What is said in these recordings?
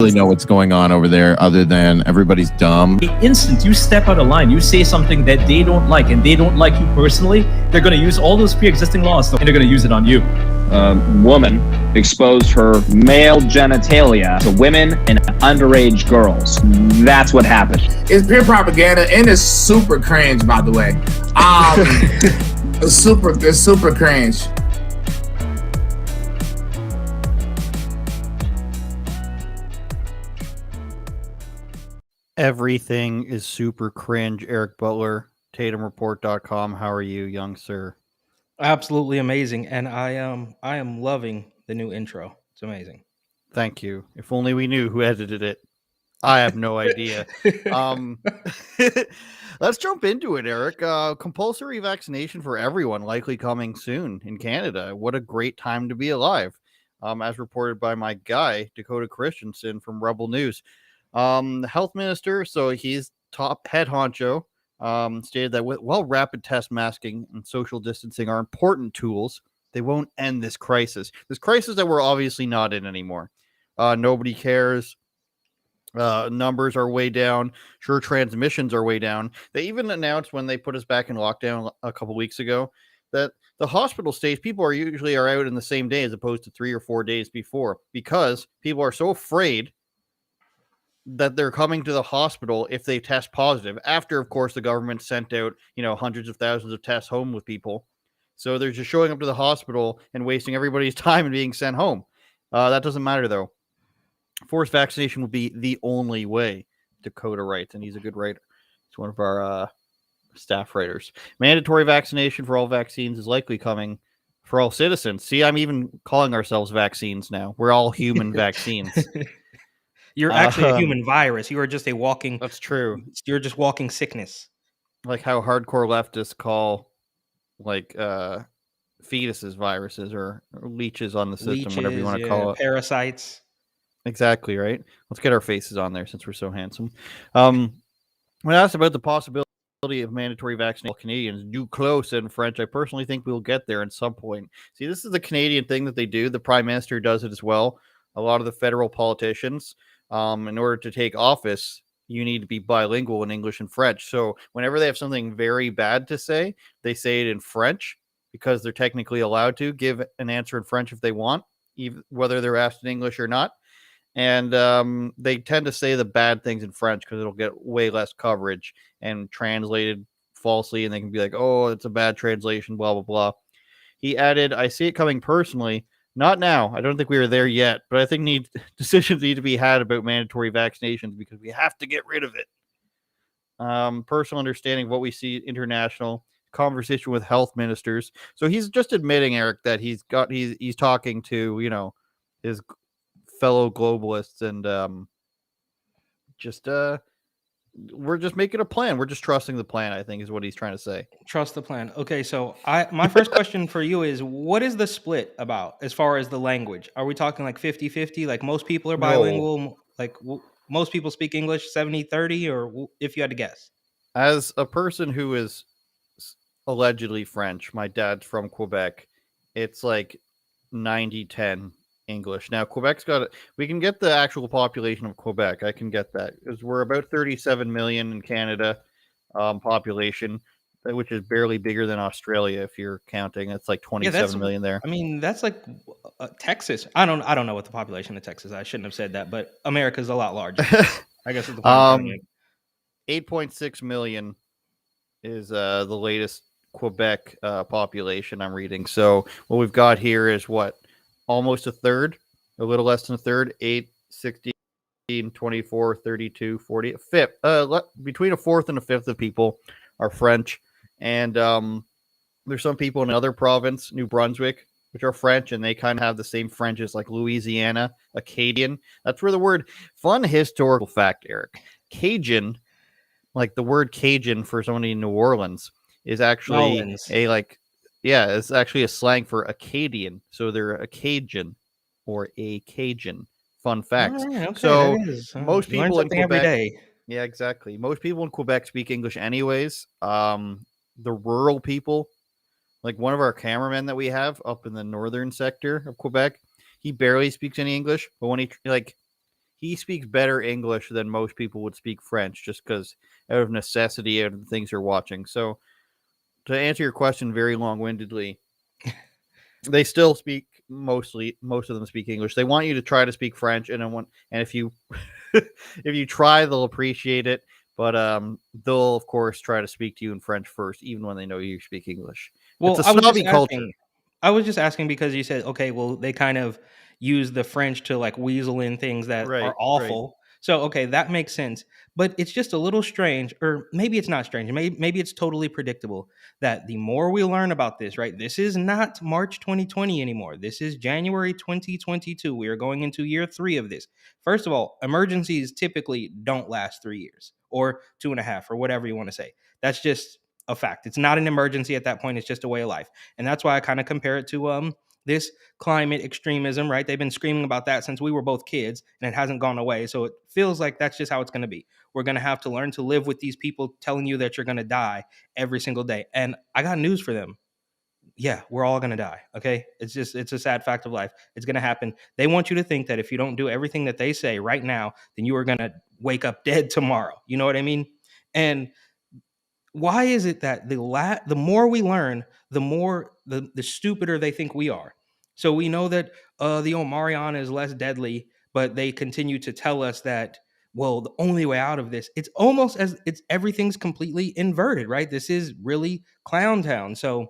really know what's going on over there other than everybody's dumb. The instant you step out of line, you say something that they don't like and they don't like you personally, they're going to use all those pre-existing laws and they're going to use it on you. Woman exposed her male genitalia to women and underage girls. That's what happened. It's pure propaganda and it's super cringe, by the way. It's super cringe. Everything is super cringe. Eric Butler, TatumReport.com. How are you, young sir? Absolutely amazing, and I am loving the new intro. It's amazing. Thank you. If only we knew who edited it. I have no idea. Let's jump into it, Eric. Compulsory vaccination for everyone likely coming soon in Canada. What a great time to be alive. As reported by my guy, Dakota Christensen from Rebel News. The health minister, so he's top head honcho, stated that while rapid test masking and social distancing are important tools, they won't end this crisis. This crisis that we're obviously not in anymore. Nobody cares. Numbers are way down. Sure, transmissions are way down. They even announced when they put us back in lockdown a couple weeks ago that the hospital stays, people are usually out in the same day as opposed to 3 or 4 days before, because people are so afraid that they're coming to the hospital if they test positive, after, of course, the government sent out, hundreds of thousands of tests home with people. So they're just showing up to the hospital and wasting everybody's time and being sent home. That doesn't matter, though. Forced vaccination will be the only way, Dakota writes, and he's a good writer. He's one of our staff writers. Mandatory vaccination for all vaccines is likely coming for all citizens. See, I'm even calling ourselves vaccines now. We're all human vaccines. You're actually a human virus. You are just a walking... That's true. You're just walking sickness. Like how hardcore leftists call, fetuses viruses or leeches on the system, whatever you want to call it. Parasites. Exactly, right? Let's get our faces on there since we're so handsome. When asked about the possibility of mandatory vaccination, Canadians do close in French. I personally think we'll get there at some point. See, this is the Canadian thing that they do. The Prime Minister does it as well. A lot of the federal politicians, in order to take office, you need to be bilingual in English and French. So whenever they have something very bad to say, they say it in French because they're technically allowed to give an answer in French if they want, even whether they're asked in English or not. And they tend to say the bad things in French because it'll get way less coverage and translated falsely. And they can be like, oh, it's a bad translation, blah, blah, blah. He added, I see it coming personally. Not now. I don't think we are there yet, but I think decisions need to be had about mandatory vaccinations because we have to get rid of it. Personal understanding of what we see international conversation with health ministers. So he's just admitting, Eric, that he's talking to, his fellow globalists and we're just making a plan. We're just trusting the plan, I think, is what he's trying to say. Trust the plan. Okay, so my first question for you is, what is the split about as far as the language? Are we talking like 50-50? Like most people are bilingual? No. Like most people speak English 70-30? Or if you had to guess? As a person who is allegedly French, my dad's from Quebec, it's like 90-10 English. Now, Quebec's got it. We can get the actual population of Quebec. I can get that because we're about 37 million in Canada population, which is barely bigger than Australia if you're counting. It's like 27 million there. I mean, that's like Texas. I don't know what the population of Texas is. I shouldn't have said that, but America's a lot larger. I guess it's the 8.6 million is the latest Quebec population I'm reading. So what we've got here is what? Almost a third, a little less than a third, 8, 16, 24, 32, 40, a fifth. Between a fourth and a fifth of people are French. And there's some people in another province, New Brunswick, which are French, and they kind of have the same French as like Louisiana, Acadian. That's where the word, fun historical fact, Eric. Cajun, like the word Cajun for somebody in New Orleans, is actually it's actually a slang for Acadian. So they're a Cajun or a Cajun. Fun fact. Okay, so most people in Quebec, every day. Yeah, exactly. Most people in Quebec speak English anyways. The rural people, like one of our cameramen that we have up in the northern sector of Quebec, he barely speaks any English. But when he speaks better English than most people would speak French, just because out of necessity, out of the things they're watching. So, to answer your question very long-windedly, they still speak most of them speak English. They want you to try to speak French, and if you if you try, they'll appreciate it. But they'll of course try to speak to you in French first, even when they know you speak English. Well, It's a snobby culture. I was just asking because you said, okay, well, they kind of use the French to like weasel in things that Right, are right. awful. So, okay, that makes sense. But it's just a little strange, or maybe it's not strange. Maybe it's totally predictable that the more we learn about this, right? This is not March 2020 anymore. This is January 2022. We are going into year 3 of this. First of all, emergencies typically don't last 3 years or 2.5 or whatever you want to say. That's just a fact. It's not an emergency at that point. It's just a way of life. And that's why I kind of compare it to this climate extremism, right? They've been screaming about that since we were both kids, and it hasn't gone away. So it feels like that's just how it's going to be. We're going to have to learn to live with these people telling you that you're going to die every single day. And I got news for them. Yeah, we're all going to die. Okay. It's a sad fact of life. It's going to happen. They want you to think that if you don't do everything that they say right now, then you are going to wake up dead tomorrow. You know what I mean? And why is it that the more we learn, the more the stupider they think we are? So we know that the Omarion is less deadly, but they continue to tell us that, well, the only way out of this, it's almost as it's everything's completely inverted, right? This is really clown town. So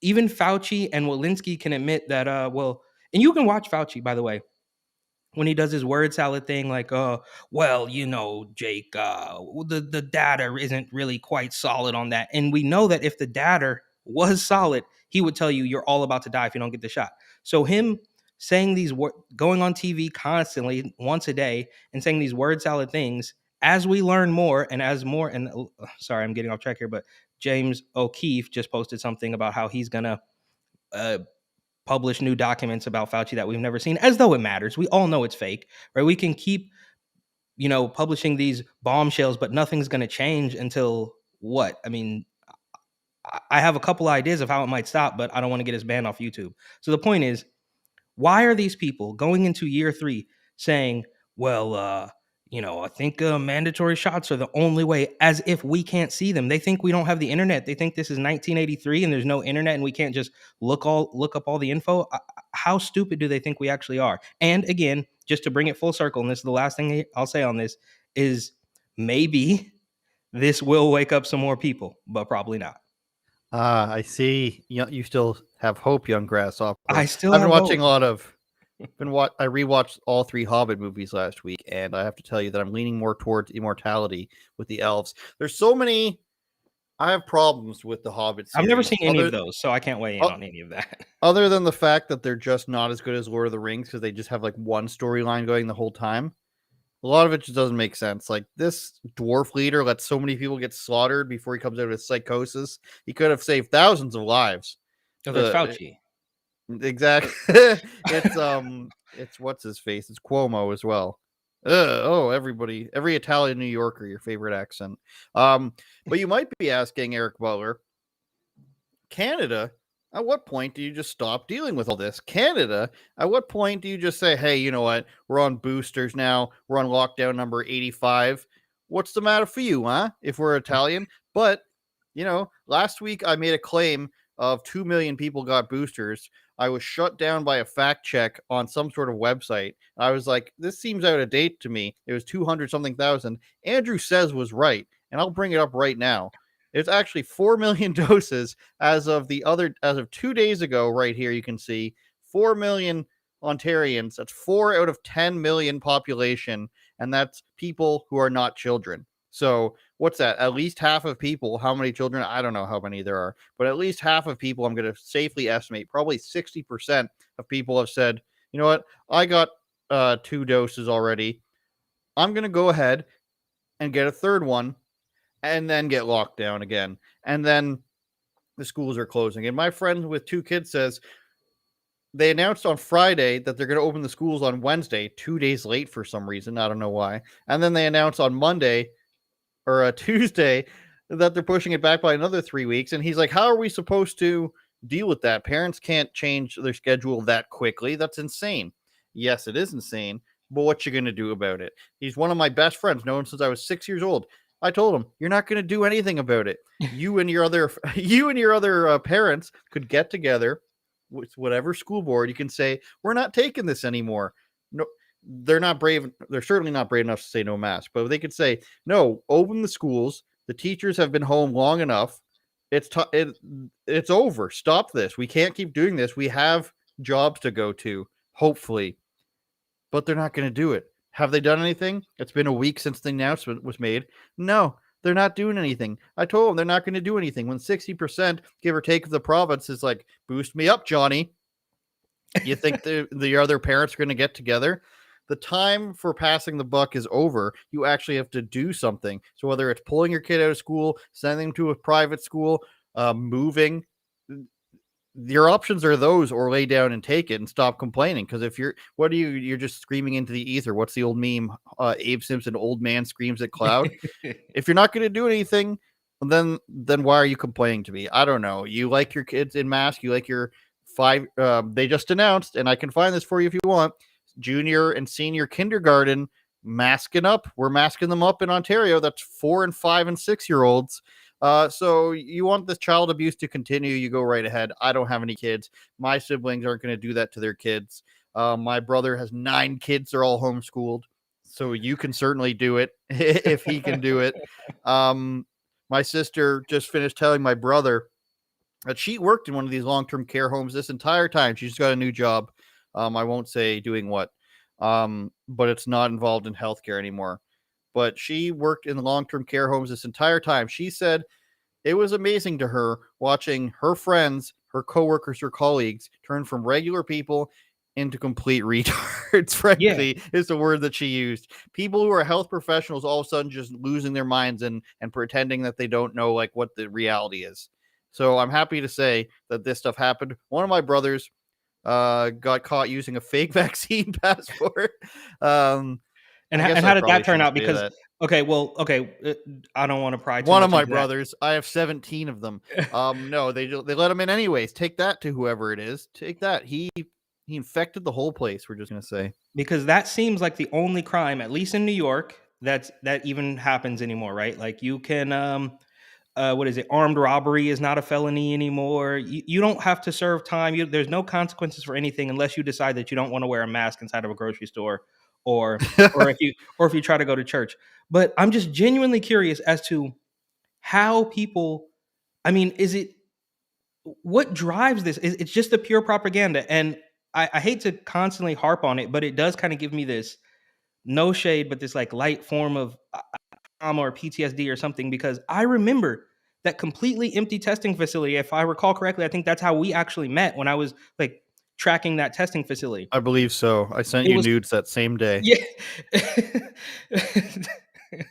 even Fauci and Walensky can admit that, and you can watch Fauci, by the way, when he does his word salad thing, like, well, Jake, the data isn't really quite solid on that. And we know that if the data was solid, he would tell you you're all about to die if you don't get the shot. So him saying going on TV constantly once a day and saying these word salad things, as we learn more and sorry, I'm getting off track here, but James O'Keefe just posted something about how he's gonna publish new documents about Fauci that we've never seen, as though it matters. We all know it's fake, right? We can keep, publishing these bombshells, but nothing's going to change until what? I mean, I have a couple ideas of how it might stop, but I don't want to get us banned off YouTube. So the point is, why are these people going into year 3 saying, well, I think mandatory shots are the only way, as if we can't see them? They think we don't have the internet. They think this is 1983 and there's no internet and we can't just look up all the info. How stupid do they think we actually are? And again, just to bring it full circle, and this is the last thing I'll say on this, is maybe this will wake up some more people, but probably not. I see. You still have hope, young grasshopper. I've been watching a lot of. I rewatched all 3 Hobbit movies last week, and I have to tell you that I'm leaning more towards immortality with the elves. There's so many. I have problems with the Hobbit series. I've never seen any of those, so I can't weigh in on any of that. Other than the fact that they're just not as good as Lord of the Rings because they just have like one storyline going the whole time. A lot of it just doesn't make sense. Like, this dwarf leader lets so many people get slaughtered before he comes out of his psychosis. He could have saved thousands of lives. Oh, that's Fauci. Exactly. It's what's his face. It's Cuomo as well. Everybody, every Italian New Yorker, your favorite accent. But you might be asking, Eric Butler, Canada, at what point do you just stop dealing with all this? Canada, at what point do you just say, hey, you know what? We're on boosters now. We're on lockdown number 85. What's the matter for you, huh? If we're Italian. But, last week I made a claim of 2 million people got boosters. I was shut down by a fact check on some sort of website. I was like, this seems out of date to me. It was 200 something thousand. Andrew says was right, and I'll bring it up right now. It's actually 4 million doses as of 2 days ago. Right here, you can see 4 million Ontarians. That's 4 out of 10 million population, and that's people who are not children. So what's that? At least half of people. How many children? I don't know how many there are, but at least half of people, I'm going to safely estimate, probably 60% of people have said, you know what? I got 2 doses already. I'm going to go ahead and get a third one and then get locked down again. And then the schools are closing. And my friend with 2 kids says they announced on Friday that they're going to open the schools on Wednesday, 2 days late for some reason. I don't know why. And then they announced on Monday or a Tuesday that they're pushing it back by another 3 weeks. And he's like, how are we supposed to deal with that? Parents can't change their schedule that quickly. That's insane. Yes, it is insane. but what you gonna do about it? He's one of my best friends, known since I was 6 years old. I told him, you're not gonna do anything about it. You and your other parents could get together with whatever school board. You can say, we're not taking this anymore. No, they're not brave. They're certainly not brave enough to say no mask, but they could say, no, open the schools. The teachers have been home long enough. It's over. Stop this. We can't keep doing this. We have jobs to go to, hopefully, but they're not going to do it. Have they done anything? It's been a week since the announcement was made. No, they're not doing anything. I told them they're not going to do anything. When 60%, give or take, of the province is like, boost me up, Johnny. You think the other parents are going to get together? The time for passing the buck is over. You actually have to do something. So whether it's pulling your kid out of school, sending them to a private school, moving, your options are those, or lay down and take it and stop complaining. Because if you're just screaming into the ether. What's the old meme? Abe Simpson, old man screams at cloud. If you're not going to do anything, then why are you complaining to me? I don't know. You like your kids in mask. You like your they just announced, and I can find this for you if you want, junior and senior kindergarten masking up. We're masking them up in Ontario. That's 4 and 5 and 6 year olds. So you want this child abuse to continue, you go right ahead. I don't have any kids. My siblings aren't going to do that to their kids. My brother has 9 kids. They're all homeschooled. So you can certainly do it if he can do it. My sister just finished telling my brother that she worked in one of these long-term care homes this entire time. She's got a new job. I won't say doing what, but it's not involved in healthcare anymore. But she worked in long-term care homes this entire time. She said it was amazing to her watching her friends, her coworkers, her colleagues turn from regular people into complete retards, frankly, is the word that she used. People who are health professionals all of a sudden just losing their minds and pretending that they don't know like what the reality is. So I'm happy to say that this stuff happened. One of my brothers got caught using a fake vaccine passport. And how did that turn out? Because I don't want to pry too one much of my into brothers, I have 17 of them. No, they let him in anyways. Take that to whoever it is. Take that. He infected the whole place. We're just gonna say, because that seems like the only crime, at least in New York, that even happens anymore, right? Like you can what is it? Armed robbery is not a felony anymore. You don't have to serve time. There's no consequences for anything unless you decide that you don't want to wear a mask inside of a grocery store, or if you try to go to church. But I'm just genuinely curious as to how people. I mean, what drives this? It's just the pure propaganda, and I hate to constantly harp on it, but it does kind of give me this no shade, but this like light form of trauma or PTSD or something, because I remember that completely empty testing facility. If I recall correctly, I think that's how we actually met when I was like tracking that testing facility. I believe so. I sent you nudes that same day. Yeah.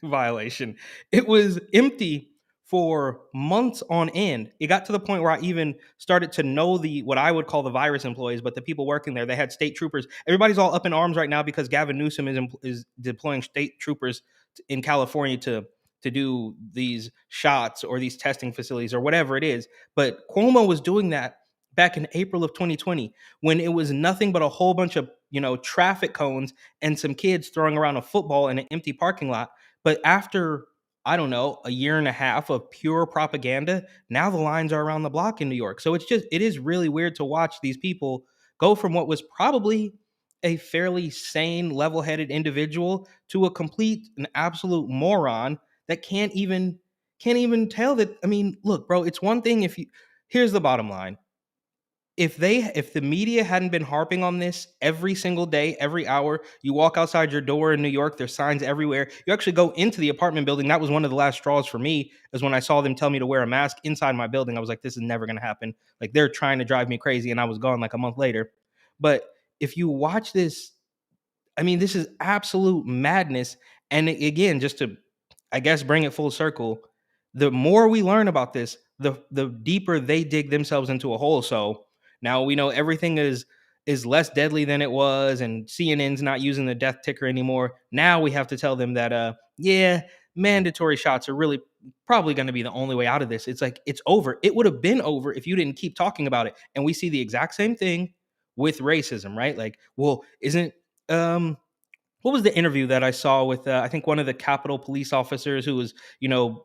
Violation. It was empty for months on end. It got to the point where I even started to know what I would call the virus employees, but the people working there, they had state troopers. Everybody's all up in arms right now because Gavin Newsom is deploying state troopers in California to do these shots or these testing facilities or whatever it is. But Cuomo was doing that back in April of 2020 when it was nothing but a whole bunch of traffic cones and some kids throwing around a football in an empty parking lot. But after, I don't know, a year and a half of pure propaganda, now the lines are around the block in New York. So it is really weird to watch these people go from what was probably a fairly sane, level-headed individual to a complete and absolute moron that can't even tell that. I mean, look, bro, it's one thing here's the bottom line. If the media hadn't been harping on this every single day, every hour, you walk outside your door in New York, there's signs everywhere. You actually go into the apartment building. That was one of the last straws for me, is when I saw them tell me to wear a mask inside my building. I was like, this is never going to happen. Like, they're trying to drive me crazy, and I was gone like a month later. But if you watch this, I mean, this is absolute madness. And again, just to, I guess, bring it full circle, the more we learn about this, the deeper they dig themselves into a hole. So now we know everything is less deadly than it was, and CNN's not using the death ticker anymore. Now we have to tell them that, mandatory shots are really probably going to be the only way out of this. It's like, it's over. It would have been over if you didn't keep talking about it. And we see the exact same thing with racism, right? Like, well, isn't what was the interview that I saw with I think one of the Capitol police officers who was,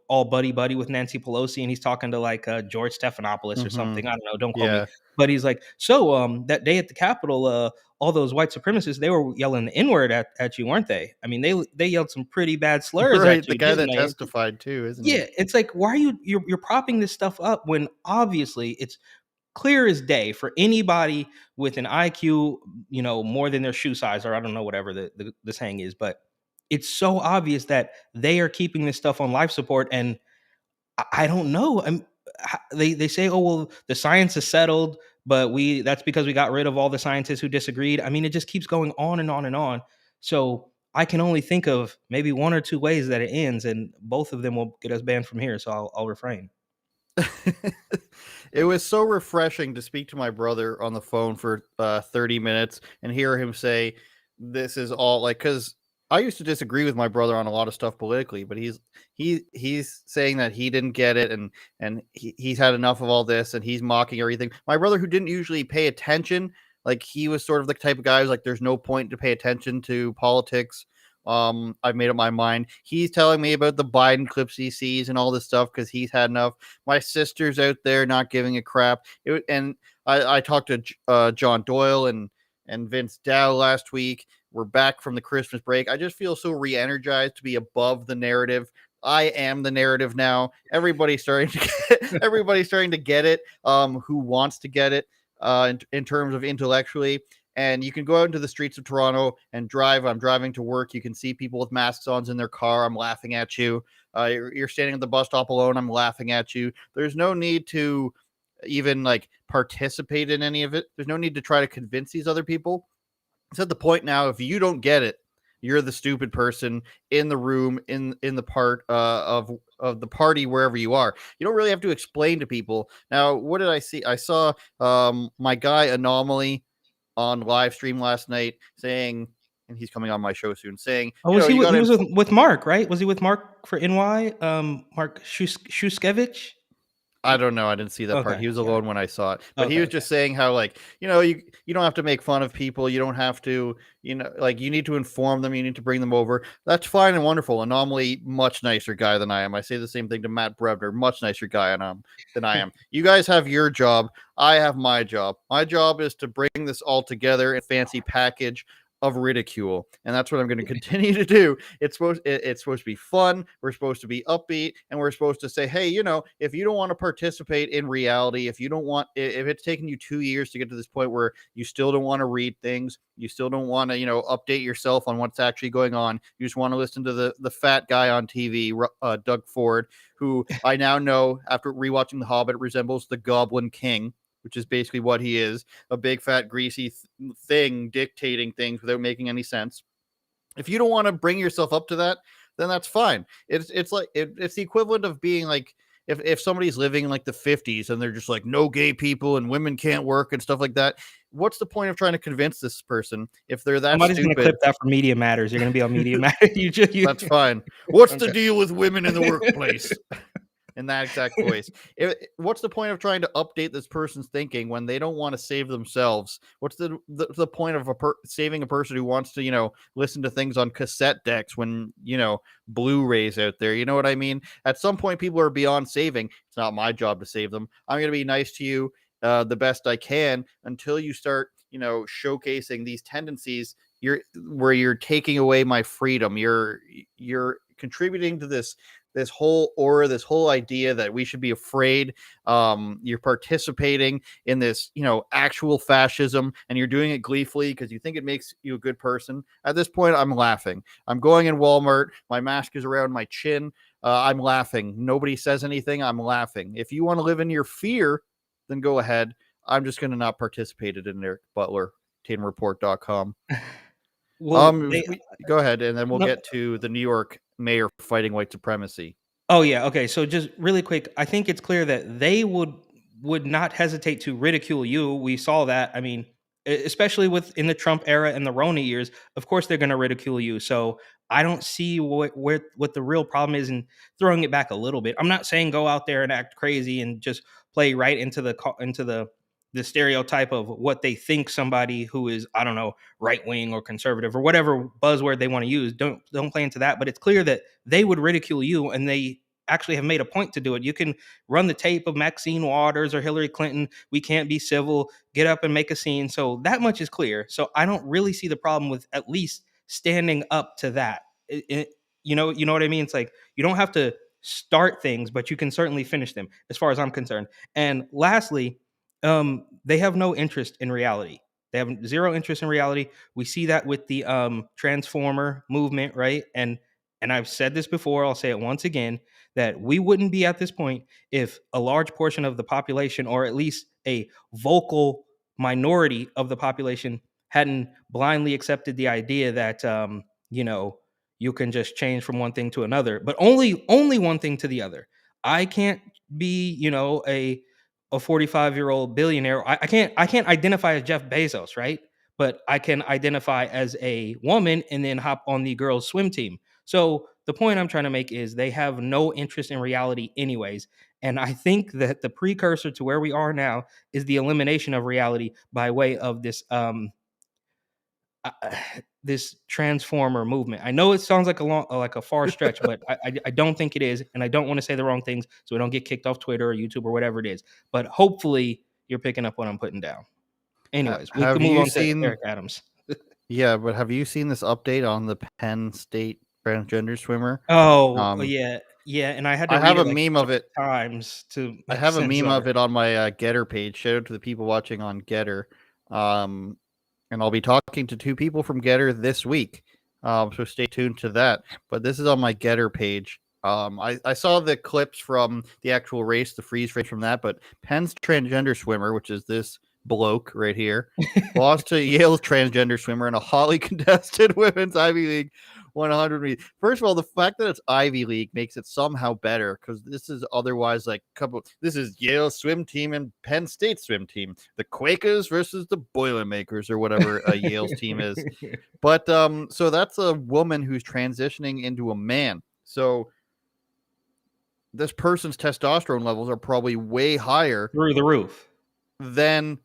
all buddy buddy with Nancy Pelosi, and he's talking to like George Stephanopoulos or something. I don't know, don't quote me. Yeah. But he's like, so that day at the Capitol, all those white supremacists, they were yelling the N-word at you, weren't they? I mean, they yelled some pretty bad slurs Right. at The you, guy didn't that they? testified too, isn't he? Yeah, it's like, why are you're propping this stuff up when obviously it's clear as day for anybody with an IQ, more than their shoe size, or I don't know, whatever the saying is, but it's so obvious that they are keeping this stuff on life support. And I don't know. They say, oh well, the science is settled, but that's because we got rid of all the scientists who disagreed. I mean, it just keeps going on and on and on. So I can only think of maybe one or two ways that it ends, and both of them will get us banned from here. So I'll refrain. It was so refreshing to speak to my brother on the phone for 30 minutes and hear him say, this is all like, because I used to disagree with my brother on a lot of stuff politically, but he's saying that he didn't get it, and he's had enough of all this, and he's mocking everything. My brother, who didn't usually pay attention, like he was sort of the type of guy who's like, there's no point to pay attention to politics. I've made up my mind. He's telling me about the Biden clips he sees and all this stuff because he's had enough. My sister's out there not giving a crap. And I talked to John Doyle and Vince Dow last week. We're back from the Christmas break. I just feel so re-energized to be above the narrative. I am the narrative now. Everybody's starting to get it. Who wants to get it? In terms of intellectually. And you can go out into the streets of Toronto and drive. I'm driving to work. You can see people with masks on in their car. I'm laughing at you. You're standing at the bus stop alone. I'm laughing at you. There's no need to even like participate in any of it. There's no need to try to convince these other people. It's at the point now, if you don't get it, you're the stupid person in the room, in the part of the party, wherever you are. You don't really have to explain to people. Now, what did I see? I saw my guy Anomaly on live stream last night saying, and he's coming on my show soon, saying, Oh, he was with Mark, right? Was he with Mark for NY? Mark Shuskevich? I don't know. I didn't see that part. He was alone when I saw it. But he was just saying how, like, you don't have to make fun of people. You don't have to, like, you need to inform them. You need to bring them over. That's fine and wonderful. Anomaly, much nicer guy than I am. I say the same thing to Matt Brebner, much nicer guy than I am. You guys have your job. I have my job. My job is to bring this all together in a fancy package of ridicule, and that's what I'm going to continue to do. It's supposed to be fun. We're supposed to be upbeat, and we're supposed to say, hey, if you don't want to participate in reality, if it's taken you 2 years to get to this point where you still don't want to read things, you still don't want to update yourself on what's actually going on, you just want to listen to the fat guy on TV, Doug Ford, who I now know after rewatching The Hobbit resembles the Goblin King, which is basically what he is, a big, fat, greasy thing dictating things without making any sense. If you don't want to bring yourself up to that, then that's fine. It's like it's the equivalent of being like if somebody's living in like the 50s and they're just like no gay people and women can't work and stuff like that. What's the point of trying to convince this person if they're that Somebody's stupid? Going to clip that for Media Matters. You're going to be on Media Matters. That's fine. What's the deal with women in the workplace? In that exact voice. What's the point of trying to update this person's thinking when they don't want to save themselves? What's the point of saving a person who wants to, listen to things on cassette decks when, Blu-rays out there? You know what I mean? At some point, people are beyond saving. It's not my job to save them. I'm going to be nice to you the best I can until you start, showcasing these tendencies where you're taking away my freedom. You're contributing to this whole aura, this whole idea that we should be afraid. You're participating in this, actual fascism, and you're doing it gleefully because you think it makes you a good person. At this point, I'm laughing. I'm going in Walmart. My mask is around my chin. I'm laughing. Nobody says anything. I'm laughing. If you want to live in your fear, then go ahead. I'm just going to not participate in it. Eric Butler, TatumReport.com. Go ahead, and then we'll get to the New York mayor fighting white supremacy. Oh yeah, okay. So just really quick, I think it's clear that they would not hesitate to ridicule you. We saw that. I mean, especially in the Trump era and the Rona years, of course they're going to ridicule you. So I don't see what the real problem is in throwing it back a little bit. I'm not saying go out there and act crazy and just play right into the the stereotype of what they think somebody who is, I don't know, right wing or conservative or whatever buzzword they want to use. Don't play into that. But it's clear that they would ridicule you, and they actually have made a point to do it. You can run the tape of Maxine Waters or Hillary Clinton. We can't be civil. Get up and make a scene. So that much is clear. So I don't really see the problem with at least standing up to that. You know what I mean? It's like you don't have to start things, but you can certainly finish them, as far as I'm concerned. And lastly, they have no interest in reality. They have zero interest in reality. We see that with the transformer movement, right? And I've said this before, I'll say it once again, that we wouldn't be at this point if a large portion of the population, or at least a vocal minority of the population, hadn't blindly accepted the idea that you know, you can just change from one thing to another, but only one thing to the other. I can't be, you know, a 45-year-old billionaire. I can't identify as Jeff Bezos, right? But I can identify as a woman and then hop on the girls swim team. So the point I'm trying to make is they have no interest in reality anyways. And I think that the precursor to where we are now is the elimination of reality by way of this uh, this transformer movement. I know it sounds like a far stretch, but I don't think it is, and I don't want to say the wrong things so we don't get kicked off Twitter or YouTube or whatever it is. But hopefully you're picking up what I'm putting down. Anyways, we Have can move you on to seen- Eric Adams. Yeah, but have you seen this update on the Penn State transgender swimmer? Oh, yeah, and I had to I have read a it, like, meme of it. times to I make have a sense meme of of it on my Getter page. Shout out to the people watching on Getter. And I'll be talking to two people from Getter this week. So stay tuned to that. But this is on my Getter page. I saw the clips from the actual race, the freeze frame from that, but Penn's transgender swimmer, which is this bloke right here, lost to Yale's transgender swimmer in a hotly contested women's Ivy League 100 meters. First of all, the fact that it's Ivy League makes it somehow better, because this is otherwise like this is Yale's swim team and Penn State swim team, the Quakers versus the Boilermakers, or whatever Yale's team is. But so that's a woman who's transitioning into a man. So this person's testosterone levels are probably way higher through the roof than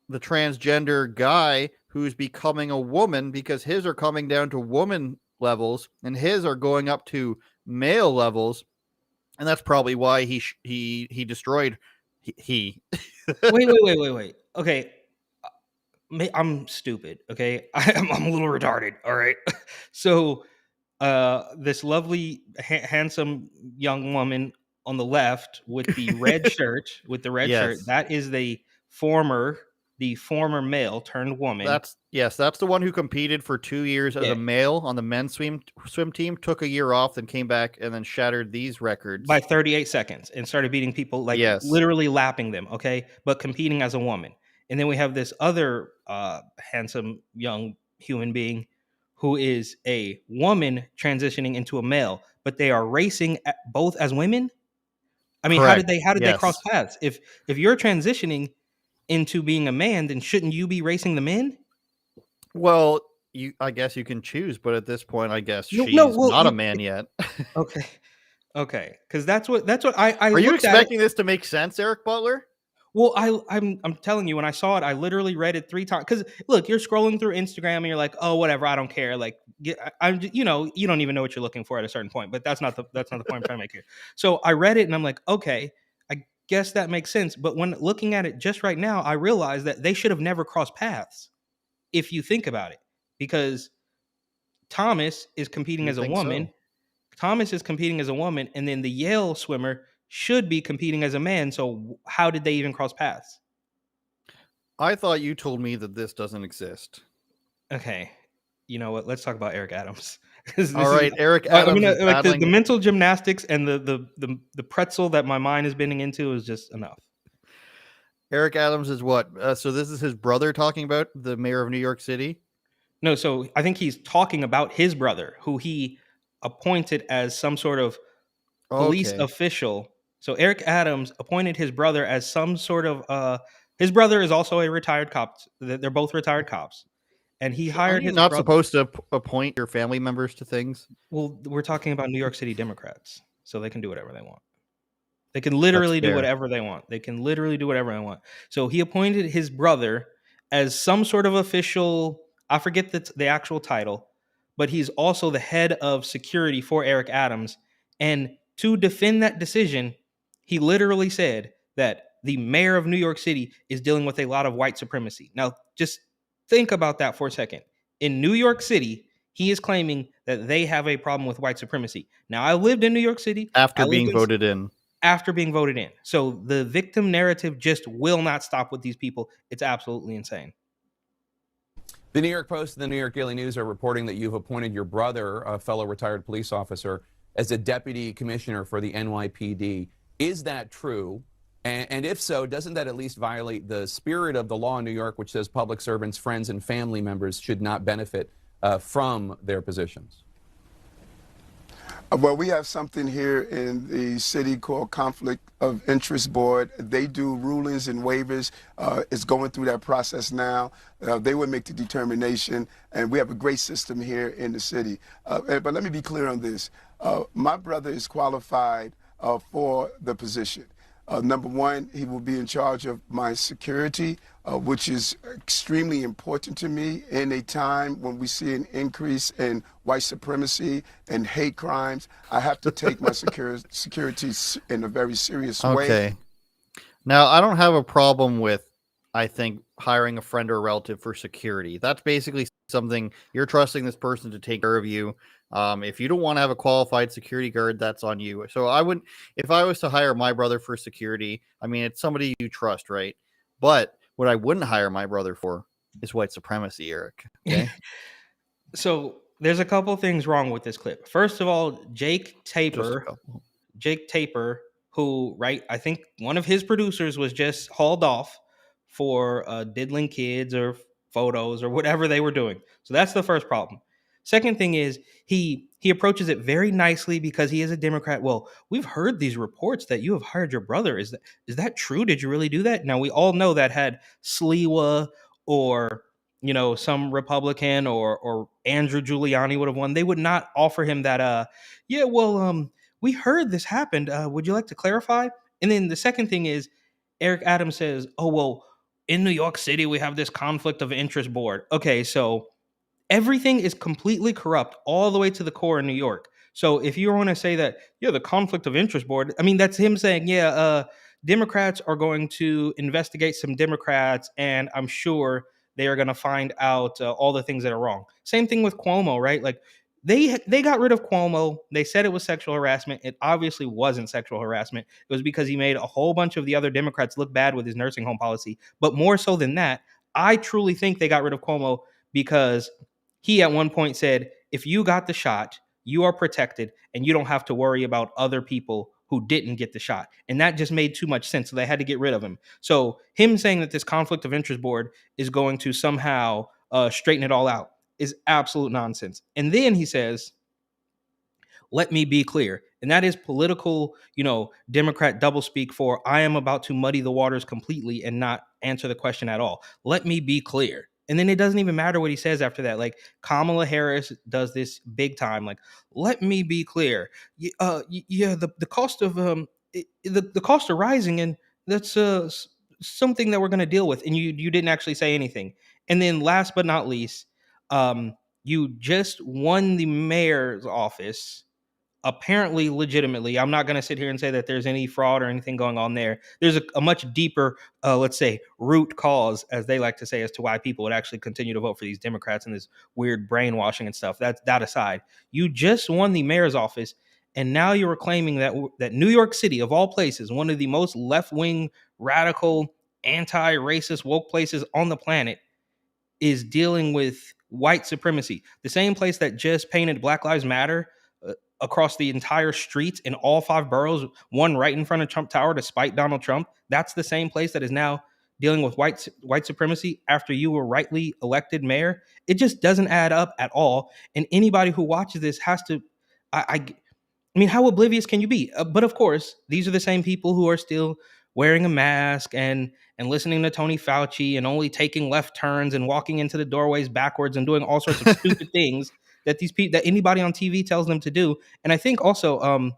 the transgender guy who's becoming a woman, because his are coming down to woman levels and his are going up to male levels, and that's probably why he destroyed he. Wait. Okay, I'm stupid. Okay, I'm a little retarded. All right, so this lovely handsome young woman on the left with the red shirt, Yes. that is the former male turned woman. That's the one who competed for 2 years as a male on the men's swim team, took a year off, then came back and then shattered these records by 38 seconds and started beating people, like literally lapping them, okay? But competing as a woman. And then we have this other handsome young human being who is a woman transitioning into a male, but they are racing both as women. I mean, Correct. how did they cross paths? If you're transitioning into being a man, then shouldn't you be racing the men? Well, I guess you can choose, but at this point, I guess she's not a man yet. Okay, because that's what I are you expecting this to make sense, Eric Butler? Well, I'm telling you, when I saw it, I literally read it 3 times. Because look, you're scrolling through Instagram and you're like, oh, whatever, I don't care. Like, I'm, you don't even know what you're looking for at a certain point. But that's not the point I'm trying to make here. So I read it and I'm like, okay, I guess that makes sense. But when looking at it just right now, I realized that they should have never crossed paths, if you think about it, because Thomas is competing as a woman. So? Thomas is competing as a woman, and then the Yale swimmer should be competing as a man. So how did they even cross paths? I thought you told me that this doesn't exist. Okay, you know what? Let's talk about Eric Adams. All right, Eric Adams. Like the mental gymnastics and the pretzel that my mind is bending into is just enough. Eric Adams is what? So this is his brother talking about, the mayor of New York City? No, so I think he's talking about his brother, who he appointed as some sort of police official. So Eric Adams appointed his brother as some sort of his brother is also a retired cop. They're both retired cops. And he hired his not brother. Supposed to appoint your family members to things? Well, we're talking about New York City Democrats, so they can do whatever they want. They can literally do fair. whatever they want. They can literally do whatever they want. So he appointed his brother as some sort of official, I forget the actual title, but he's also the head of security for Eric Adams. And to defend that decision, he literally said that the mayor of New York City is dealing with a lot of white supremacy. Now, just think about that for a second. In New York City, he is claiming that they have a problem with white supremacy. Now, I lived in New York City. After I lived being in- voted in. After being voted in. So the victim narrative just will not stop with these people. It's absolutely insane. The New York Post and the New York Daily News are reporting that you've appointed your brother, a fellow retired police officer, as a deputy commissioner for the NYPD. Is that true? And if so, doesn't that at least violate the spirit of the law in New York, which says public servants, friends, and family members should not benefit from their positions? Well, we have something here in the city called Conflict of Interest Board. They do rulings and waivers. It's going through that process now. They would make the determination, and we have a great system here in the city. But let me be clear on this. My brother is qualified for the position. Number one, he will be in charge of my security, which is extremely important to me in a time when we see an increase in white supremacy and hate crimes. I have to take my security in a very serious way. Okay. Now, I don't have a problem with, I think, hiring a friend or a relative for security. That's basically something you're trusting this person to take care of you. If you don't want to have a qualified security guard, that's on you. So I wouldn't, if I was to hire my brother for security, I mean, it's somebody you trust, right? But what I wouldn't hire my brother for is white supremacy, Eric. Okay. So there's a couple things wrong with this clip. First of all, Jake Taper, who, right, I think one of his producers was just hauled off for diddling kids or photos or whatever they were doing. So that's the first problem. Second thing is he approaches it very nicely because he is a Democrat. Well, we've heard these reports that you have hired your brother. Is that true? Did you really do that? Now, we all know that had Sliwa or, you know, some Republican or Andrew Giuliani would have won, they would not offer him that, we heard this happened. Would you like to clarify? And then the second thing is Eric Adams says, oh, well, in New York City, we have this conflict of interest board. Okay, so everything is completely corrupt all the way to the core in New York. So if you want to say that, yeah, the conflict of interest board, I mean, that's him saying, Democrats are going to investigate some Democrats, and I'm sure they are going to find out all the things that are wrong. Same thing with Cuomo, right? Like they got rid of Cuomo. They said it was sexual harassment. It obviously wasn't sexual harassment. It was because he made a whole bunch of the other Democrats look bad with his nursing home policy. But more so than that, I truly think they got rid of Cuomo because he at one point said, if you got the shot, you are protected and you don't have to worry about other people who didn't get the shot. And that just made too much sense. So they had to get rid of him. So him saying that this conflict of interest board is going to somehow straighten it all out is absolute nonsense. And then he says, let me be clear. And that is political, Democrat doublespeak for I am about to muddy the waters completely and not answer the question at all. Let me be clear. And then it doesn't even matter what he says after that. Like Kamala Harris does this big time. Like, let me be clear. The cost of the costs are rising, and that's something that we're going to deal with. And you didn't actually say anything. And then last but not least, you just won the mayor's office. Apparently, legitimately. I'm not going to sit here and say that there's any fraud or anything going on there. There's a much deeper, let's say, root cause, as they like to say, as to why people would actually continue to vote for these Democrats and this weird brainwashing and stuff. That aside, you just won the mayor's office, and now you're claiming that New York City, of all places, one of the most left-wing, radical, anti-racist, woke places on the planet, is dealing with white supremacy. The same place that just painted Black Lives Matter across the entire streets in all 5 boroughs, one right in front of Trump Tower to spite Donald Trump. That's the same place that is now dealing with white supremacy after you were rightly elected mayor. It just doesn't add up at all. And anybody who watches this has to, I mean, how oblivious can you be? But of course, these are the same people who are still wearing a mask and listening to Tony Fauci and only taking left turns and walking into the doorways backwards and doing all sorts of stupid things that these people, that anybody on TV tells them to do. And I think also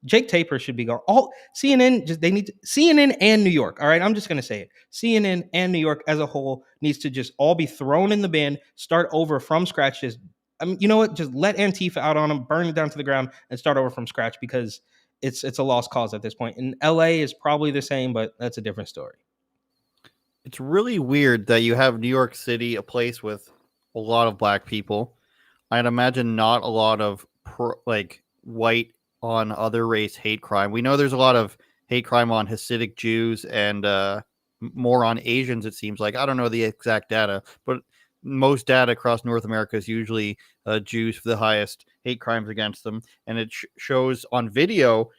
Jake Tapper should be gone. All CNN just they need to, CNN and New York. All right, I'm just gonna say it. CNN and New York as a whole needs to just all be thrown in the bin, start over from scratch. Just I mean, you know what? Just let Antifa out on them, burn it down to the ground, and start over from scratch because it's a lost cause at this point. And LA is probably the same, but that's a different story. It's really weird that you have New York City, a place with a lot of black people. I'd imagine not a lot of white on other race hate crime. We know there's a lot of hate crime on Hasidic Jews and more on Asians, it seems like. I don't know the exact data, but most data across North America is usually Jews for the highest hate crimes against them. And it shows on video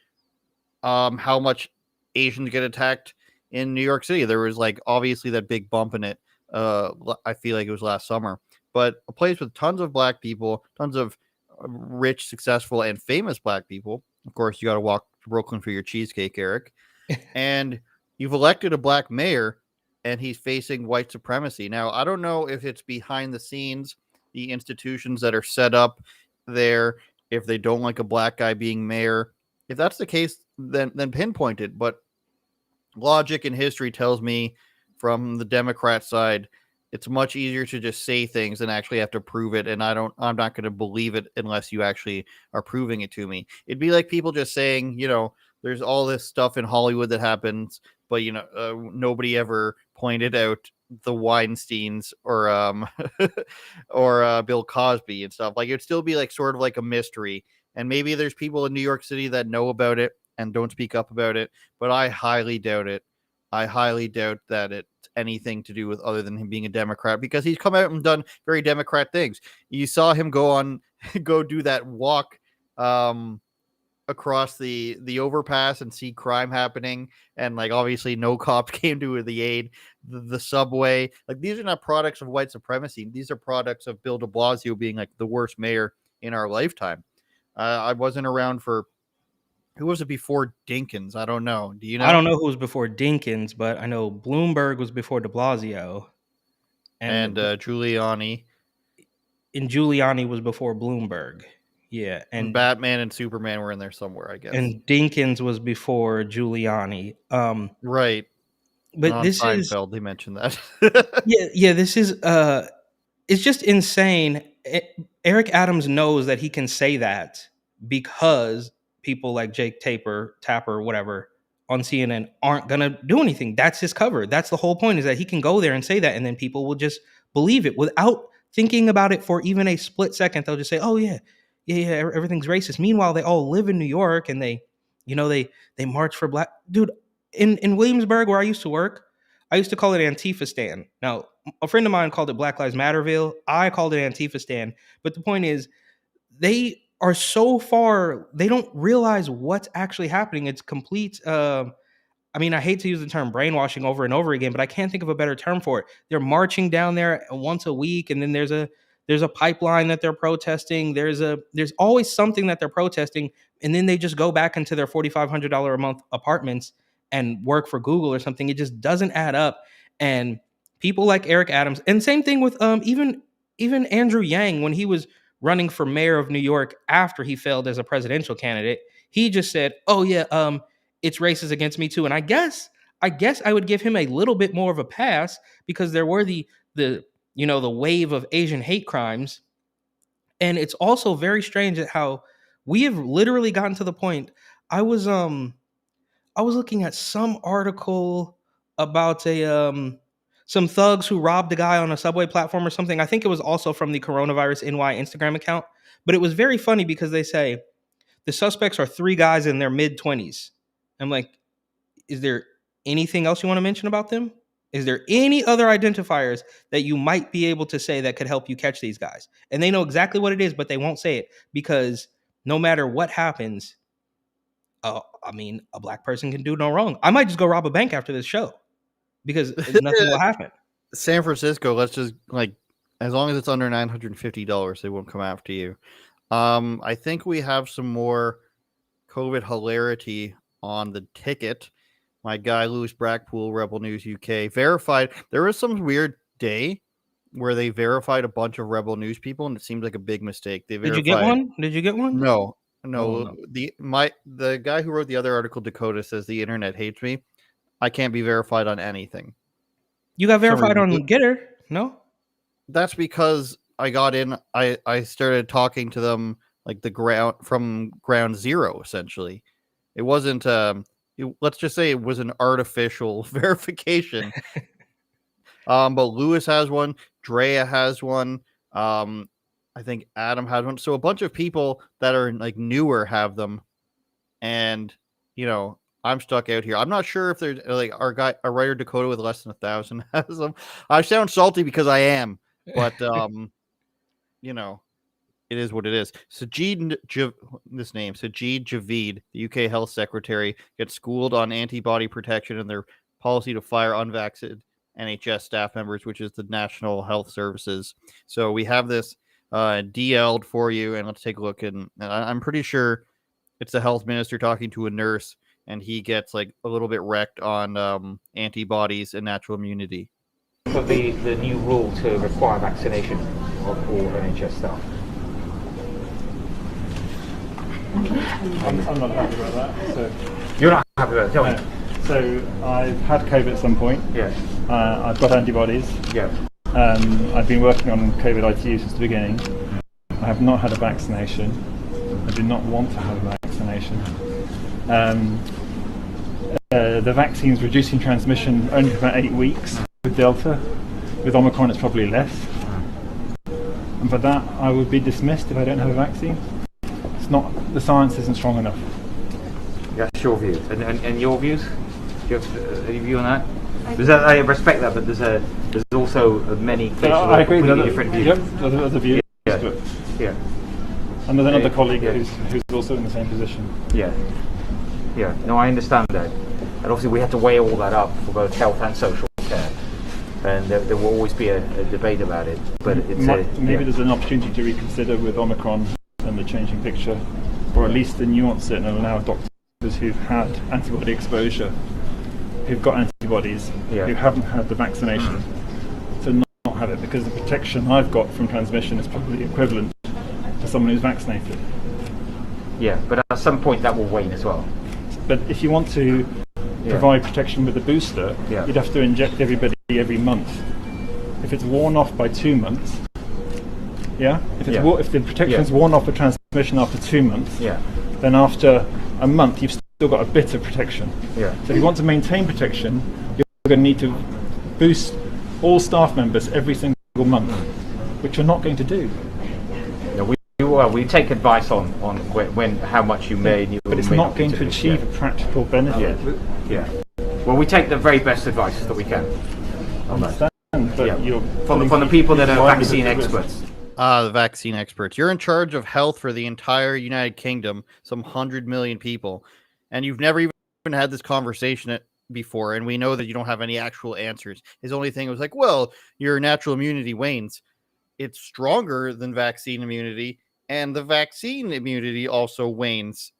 how much Asians get attacked in New York City. There was like obviously that big bump in it. I feel like it was last summer, but a place with tons of black people, tons of rich, successful, and famous black people. Of course, you got to walk to Brooklyn for your cheesecake, Eric. And you've elected a black mayor, and he's facing white supremacy. Now, I don't know if it's behind the scenes, the institutions that are set up there, if they don't like a black guy being mayor. If that's the case, then pinpoint it. But logic and history tells me from the Democrat side, it's much easier to just say things than actually have to prove it. And I'm not going to believe it unless you actually are proving it to me. It'd be like people just saying, there's all this stuff in Hollywood that happens, but nobody ever pointed out the Weinsteins or or Bill Cosby and stuff. Like it'd still be like sort of like a mystery. And maybe there's people in New York City that know about it and don't speak up about it, but I highly doubt it. I highly doubt that it's anything to do with other than him being a Democrat, because he's come out and done very Democrat things. You saw him go do that walk across the overpass and see crime happening, and like obviously no cops came to the aid. The subway, like these are not products of white supremacy. These are products of Bill de Blasio being like the worst mayor in our lifetime. I wasn't around for who was it before Dinkins? I don't know. Do you know? I don't know who was before Dinkins, but I know Bloomberg was before de Blasio. And Giuliani. And Giuliani was before Bloomberg. Yeah. And Batman and Superman were in there somewhere, I guess. And Dinkins was before Giuliani. Right. But on this Seinfeld, they mentioned that. yeah, this is it's just insane. Eric Adams knows that he can say that because people like Jake Tapper, whatever, on CNN aren't going to do anything. That's his cover. That's the whole point, is that he can go there and say that, and then people will just believe it without thinking about it for even a split second. They'll just say, oh, yeah, everything's racist. Meanwhile, they all live in New York, and they march for black. Dude, in Williamsburg, where I used to work, I used to call it Antifa-stan. Now, a friend of mine called it Black Lives Matterville. I called it Antifa-stan. But the point is, they are so far, they don't realize what's actually happening. It's complete, I hate to use the term brainwashing over and over again, but I can't think of a better term for it. They're marching down there once a week, and then there's a pipeline that they're protesting. There's always something that they're protesting, and then they just go back into their $4,500 a month apartments and work for Google or something. It just doesn't add up. And people like Eric Adams, and same thing with even Andrew Yang, when he was running for mayor of New York after he failed as a presidential candidate, he just said, "Oh yeah, it's racist against me too." And I guess I would give him a little bit more of a pass, because there were the wave of Asian hate crimes. And it's also very strange at how we have literally gotten to the point. I was looking at some article about some thugs who robbed a guy on a subway platform or something. I think it was also from the Coronavirus NY Instagram account. But it was very funny because they say the suspects are 3 guys in their mid-20s. I'm like, is there anything else you want to mention about them? Is there any other identifiers that you might be able to say that could help you catch these guys? And they know exactly what it is, but they won't say it, because no matter what happens, a black person can do no wrong. I might just go rob a bank after this show, because nothing will happen. San Francisco, let's just as long as it's under $950, they won't come after you. I think we have some more COVID hilarity on the ticket. My guy Louis Brackpool, Rebel News UK, verified. There was some weird day where they verified a bunch of Rebel News people, and it seemed like a big mistake. Did you get one? No, No, the guy who wrote the other article, Dakota, says the internet hates me. I can't be verified on anything. You got verified on Getter, no? That's because I got in. I started talking to them like from ground zero. Essentially, it wasn't. Let's just say it was an artificial verification. But Lewis has one. Drea has one. I think Adam has one. So a bunch of people that are like newer have them, and I'm stuck out here. I'm not sure if there's like our writer Dakota with less than 1,000 has them. I sound salty because I am, but it is what it is. Sajid Javid, the UK Health Secretary, gets schooled on antibody protection and their policy to fire unvaccinated NHS staff members, which is the National Health Services. So we have this DL'd for you, and let's take a look. And I'm pretty sure it's the health minister talking to a nurse, and he gets like a little bit wrecked on antibodies and natural immunity. For the new rule to require vaccination of all NHS staff. I'm not happy about that. So. You're not happy about it, tell me. So I've had COVID at some point. Yes. I've got antibodies. Yeah. I've been working on COVID ITU since the beginning. I have not had a vaccination. I do not want to have a vaccination. The vaccine's reducing transmission only for about 8 weeks with Delta. With Omicron it's probably less. And for that I would be dismissed if I don't have a vaccine. It's not, the science isn't strong enough. That's your views. And your views? Do you have any view on that? I respect that, but there's also many places I agree with different views. Yep, other views. Yeah. But Yeah. and there's another colleague who's also in the same position. Yeah. Yeah. No, I understand that. And obviously we have to weigh all that up for both health and social care. And there will always be a debate about it. But maybe there's an opportunity to reconsider with Omicron and the changing picture, or at least to nuance it and allow doctors who've had antibody exposure, who've got antibodies, who haven't had the vaccination, to not have it, because the protection I've got from transmission is probably equivalent to someone who's vaccinated. Yeah, but at some point that will wane as well. But if you want to provide protection with a booster, you'd have to inject everybody every month. If it's worn off by 2 months, if the protection's worn off for transmission after 2 months, then after a month you've still got a bit of protection. So if you want to maintain protection, you're going to need to boost all staff members every single month, which you're not going to do. We take advice on how much you may need, but it's not going to achieve a practical benefit. Well, we take the very best advice that we can. From the people that are vaccine experts. The vaccine experts. You're in charge of health for the entire United Kingdom, some 100 million people, and you've never even had this conversation before, and we know that you don't have any actual answers. His only thing was like, well, your natural immunity wanes. It's stronger than vaccine immunity, and the vaccine immunity also wanes,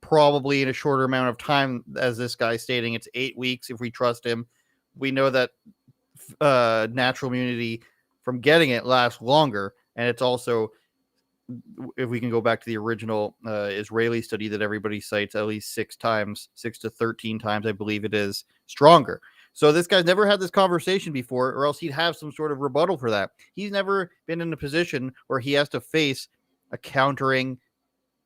probably in a shorter amount of time, as this guy stating it's 8 weeks if we trust him. We know that natural immunity from getting it lasts longer, and it's also, if we can go back to the original Israeli study that everybody cites, at least 6 to 13 times, I believe it is, stronger. So this guy's never had this conversation before, or else he'd have some sort of rebuttal for that. He's never been in a position where he has to face a countering,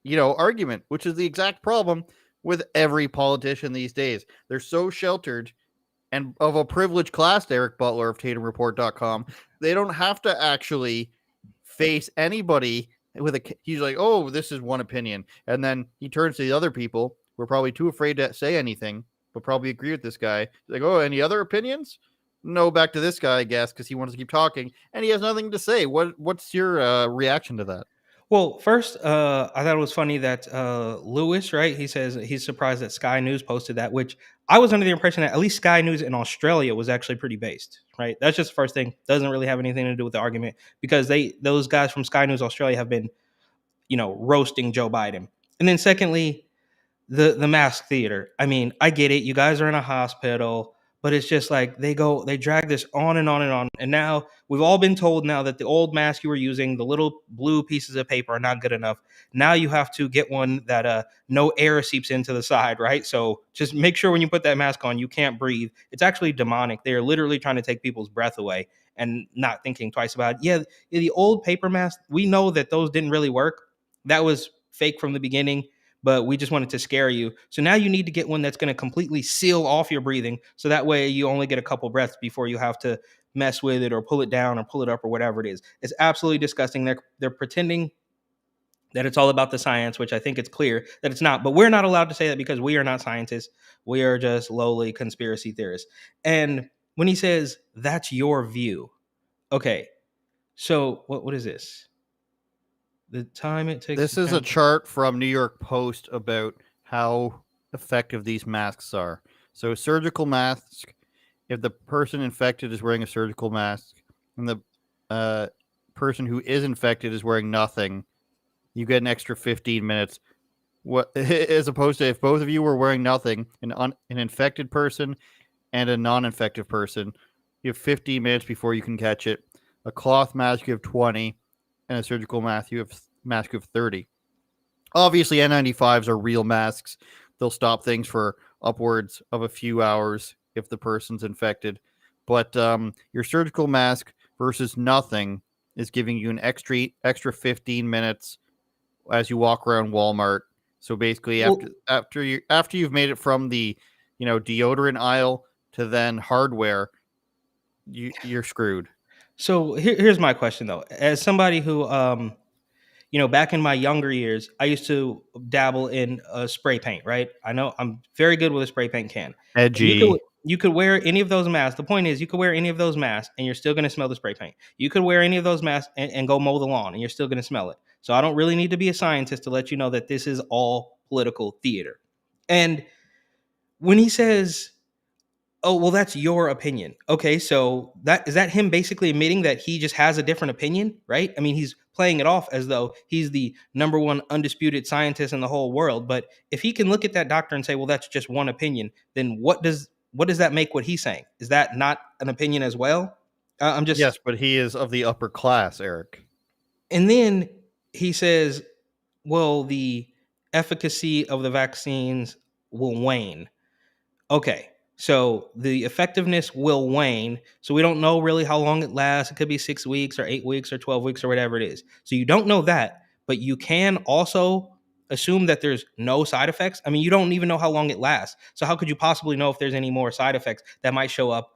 argument, which is the exact problem with every politician these days. They're so sheltered and of a privileged class, Eric Butler of TatumReport.com. They don't have to actually face anybody he's like, oh, this is one opinion. And then he turns to the other people who are probably too afraid to say anything, but probably agree with this guy. Like, oh, any other opinions? No, back to this guy, I guess, because he wants to keep talking, and he has nothing to say. What's your reaction to that? Well, first, I thought it was funny that Lewis, right? He says he's surprised that Sky News posted that, which I was under the impression that at least Sky News in Australia was actually pretty based, right? That's just the first thing. Doesn't really have anything to do with the argument, because those guys from Sky News Australia have been, roasting Joe Biden. And then secondly, the mask theater. I mean, I get it. You guys are in a hospital, But it's just like they drag this on and on and on. And now we've all been told now that the old mask you were using, the little blue pieces of paper, are not good enough. Now you have to get one that no air seeps into the side, right? So just make sure when you put that mask on, you can't breathe. It's actually demonic. They are literally trying to take people's breath away and not thinking twice about it. Yeah, the old paper mask, we know that those didn't really work. That was fake from the beginning, but we just wanted to scare you. So now you need to get one that's going to completely seal off your breathing. So that way you only get a couple breaths before you have to mess with it or pull it down or pull it up or whatever it is. It's absolutely disgusting. They're pretending that it's all about the science, which I think it's clear that it's not. But we're not allowed to say that because we are not scientists. We are just lowly conspiracy theorists. And when he says, that's your view. Okay, so what is this? The time it takes. This is a chart from New York Post about how effective these masks are. So surgical mask, if the person infected is wearing a surgical mask and the person who is infected is wearing nothing, you get an extra 15 minutes. What, as opposed to if both of you were wearing nothing, an infected person and a non-infected person, you have 15 minutes before you can catch it. A cloth mask, you have 20, and a surgical mask, you have 30. Obviously, N95s are real masks. They'll stop things for upwards of a few hours if the person's infected. But your surgical mask versus nothing is giving you an extra 15 minutes as you walk around Walmart. So basically, after you've made it from the deodorant aisle to then hardware, you're screwed. So here's my question though. As somebody who back in my younger years, I used to dabble in spray paint, right? I know I'm very good with a spray paint can. Edgy. You could wear any of those masks. The point is, you could wear any of those masks and you're still going to smell the spray paint. You could wear any of those masks and go mow the lawn and you're still going to smell it. So I don't really need to be a scientist to let you know that this is all political theater. And when he says, oh, well, that's your opinion. Okay, so is that him basically admitting that he just has a different opinion, right? I mean, he's playing it off as though he's the number one undisputed scientist in the whole world. But if he can look at that doctor and say, well, that's just one opinion, then what does that make what he's saying? Is that not an opinion as well? Yes, but he is of the upper class, Eric. And then he says, well, the efficacy of the vaccines will wane. Okay, so the effectiveness will wane. So we don't know really how long it lasts. It could be 6 weeks or 8 weeks or 12 weeks or whatever it is. So you don't know that, but you can also assume that there's no side effects. I mean, you don't even know how long it lasts. So how could you possibly know if there's any more side effects that might show up,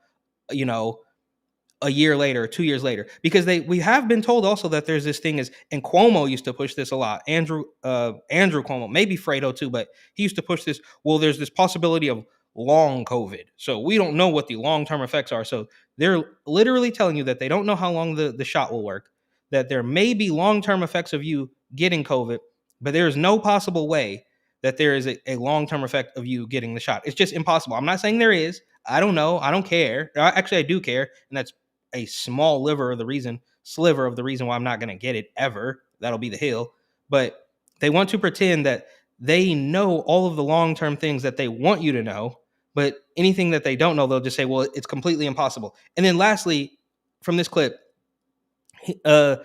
a year later, 2 years later? Because we have been told also that there's this thing and Cuomo used to push this a lot. Andrew Cuomo, maybe Fredo too, but he used to push this. Well, there's this possibility of long COVID. So we don't know what the long-term effects are. So they're literally telling you that they don't know how long the shot will work, that there may be long-term effects of you getting COVID, but there is no possible way that there is a long-term effect of you getting the shot. It's just impossible. I'm not saying there is. I don't know. I don't care. Actually, I do care. And that's a small sliver of the reason why I'm not going to get it ever. That'll be the hill. But they want to pretend that they know all of the long-term things that they want you to know, but anything that they don't know, they'll just say, well, it's completely impossible. And then lastly, from this clip, the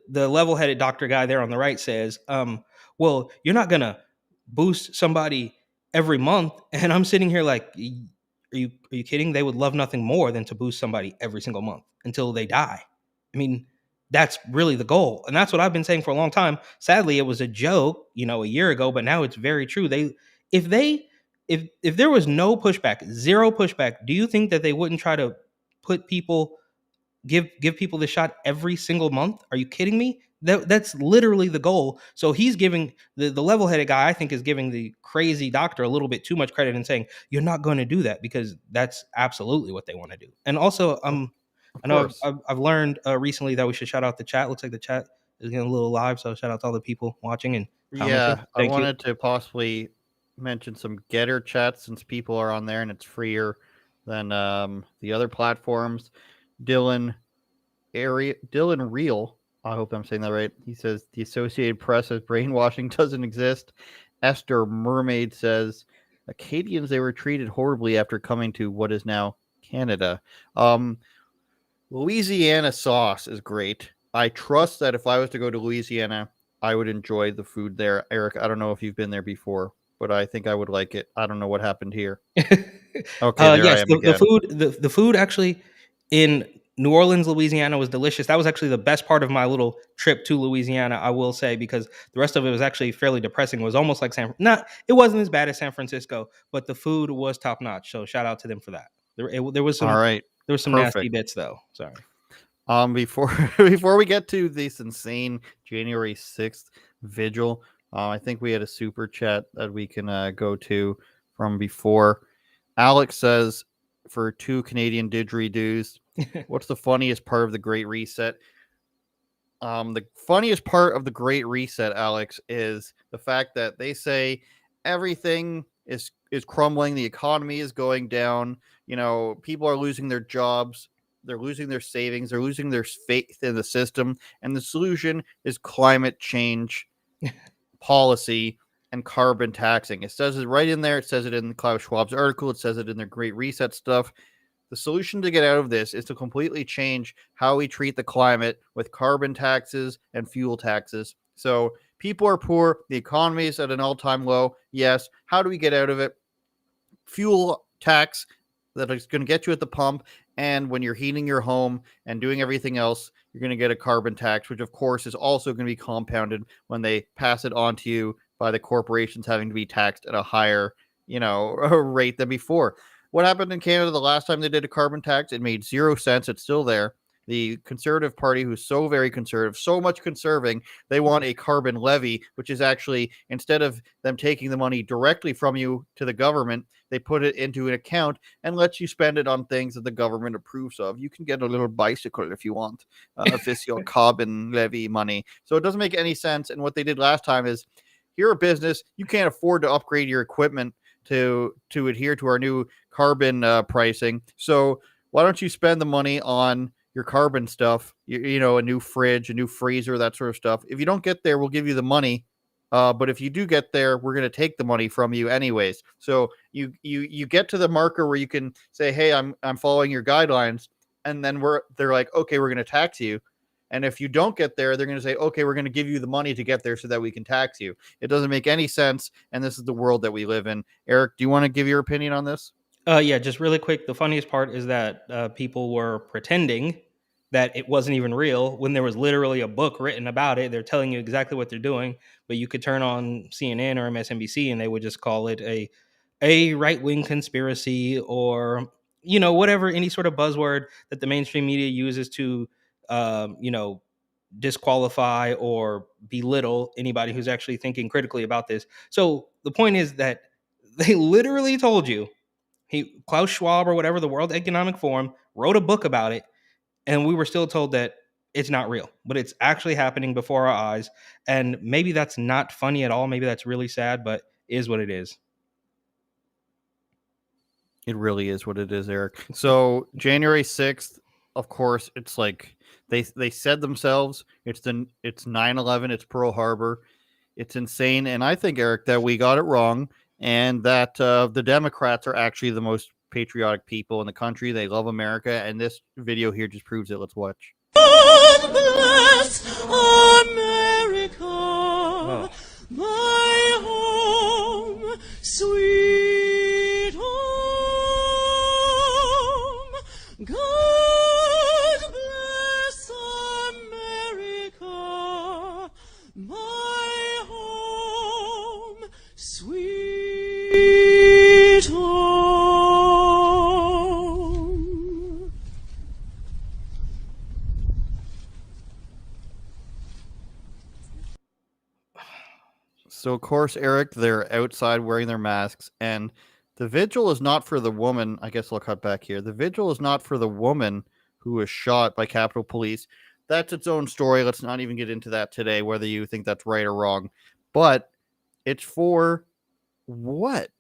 level-headed doctor guy there on the right says, well, you're not going to boost somebody every month. And I'm sitting here like, are you kidding? They would love nothing more than to boost somebody every single month until they die. I mean, that's really the goal. And that's what I've been saying for a long time. Sadly, it was a joke, a year ago, but now it's very true. If there was no pushback, zero pushback, do you think that they wouldn't try to give people the shot every single month? Are you kidding me? That's literally the goal. So he's giving the level-headed guy, I think, is giving the crazy doctor a little bit too much credit and saying, you're not going to do that, because that's absolutely what they want to do. And also, I know I've learned recently that we should shout out the chat. Looks like the chat is getting a little live, so shout out to all the people watching and commenting. Yeah, I wanted to possibly mention some Getter chats since people are on there and it's freer than the other platforms. Dylan Real, I hope I'm saying that right. He says the Associated Press says brainwashing doesn't exist. Esther Mermaid says Acadians, they were treated horribly after coming to what is now Canada. Um, Louisiana sauce is great. I trust that if I was to go to Louisiana, I would enjoy the food there. Eric, I don't know if you've been there before, but I think I would like it. I don't know what happened here. Okay, there I Yes, am the again. food, the food actually in New Orleans, Louisiana was delicious. That was actually the best part of my little trip to Louisiana, I will say, because the rest of it was actually fairly depressing. It was almost like it wasn't as bad as San Francisco, but the food was top notch. So shout out to them for that. There was All right, some nasty perfect. bits though. Sorry. Before before we get to this insane January 6th vigil, I think we had a super chat that we can go to from before. Alex says, for 2 Canadian didgeridoos, what's the funniest part of the Great Reset? The funniest part of the Great Reset, Alex, is the fact that they say everything is crumbling, the economy is going down, people are losing their jobs, they're losing their savings, they're losing their faith in the system, and the solution is climate change policy and carbon taxing. It says it right in there. It says it in Klaus Schwab's article. It says it in their Great Reset stuff. The solution to get out of this is to completely change how we treat the climate with carbon taxes and fuel taxes. So people are poor. The economy is at an all-time low. Yes. How do we get out of it? Fuel tax that is going to get you at the pump. And when you're heating your home and doing everything else, you're going to get a carbon tax, which of course is also going to be compounded when they pass it on to you by the corporations having to be taxed at a higher, rate than before. What happened in Canada the last time they did a carbon tax? It made 0 cents. It's still there. The Conservative Party, who's so very conservative, so much conserving, they want a carbon levy, which is actually, instead of them taking the money directly from you to the government, they put it into an account and let you spend it on things that the government approves of. You can get a little bicycle if you want, if it's your carbon levy money. So it doesn't make any sense. And what they did last time is, you're a business, you can't afford to upgrade your equipment to adhere to our new carbon pricing. So why don't you spend the money on your carbon stuff, a new fridge, a new freezer, that sort of stuff. If you don't get there, we'll give you the money. But if you do get there, we're going to take the money from you anyways. So you get to the marker where you can say, hey, I'm following your guidelines. And then they're like, okay, we're going to tax you. And if you don't get there, they're going to say, okay, we're going to give you the money to get there so that we can tax you. It doesn't make any sense. And this is the world that we live in. Eric, do you want to give your opinion on this? Yeah, just really quick. The funniest part is that people were pretending that it wasn't even real when there was literally a book written about it. They're telling you exactly what they're doing, but you could turn on CNN or MSNBC and they would just call it a right-wing conspiracy or whatever, any sort of buzzword that the mainstream media uses to disqualify or belittle anybody who's actually thinking critically about this. So the point is that they literally told you, Klaus Schwab or whatever, the World Economic Forum, wrote a book about it, and we were still told that it's not real, but it's actually happening before our eyes. And maybe that's not funny at all. Maybe that's really sad, but is what it is. It really is what it is, Eric. So January 6th, of course, it's like they said themselves, it's 9/11, it's Pearl Harbor. It's insane. And I think, Eric, that we got it wrong and that the Democrats are actually the most patriotic people in the country. They love America. And this video here just proves it. Let's watch. God bless America, my home, sweet home. God bless America, my home, sweet home. So, of course, Eric, they're outside wearing their masks. And the vigil is not for the woman. I guess I'll cut back here. The vigil is not for the woman who was shot by Capitol Police. That's its own story. Let's not even get into that today, whether you think that's right or wrong. But it's for what?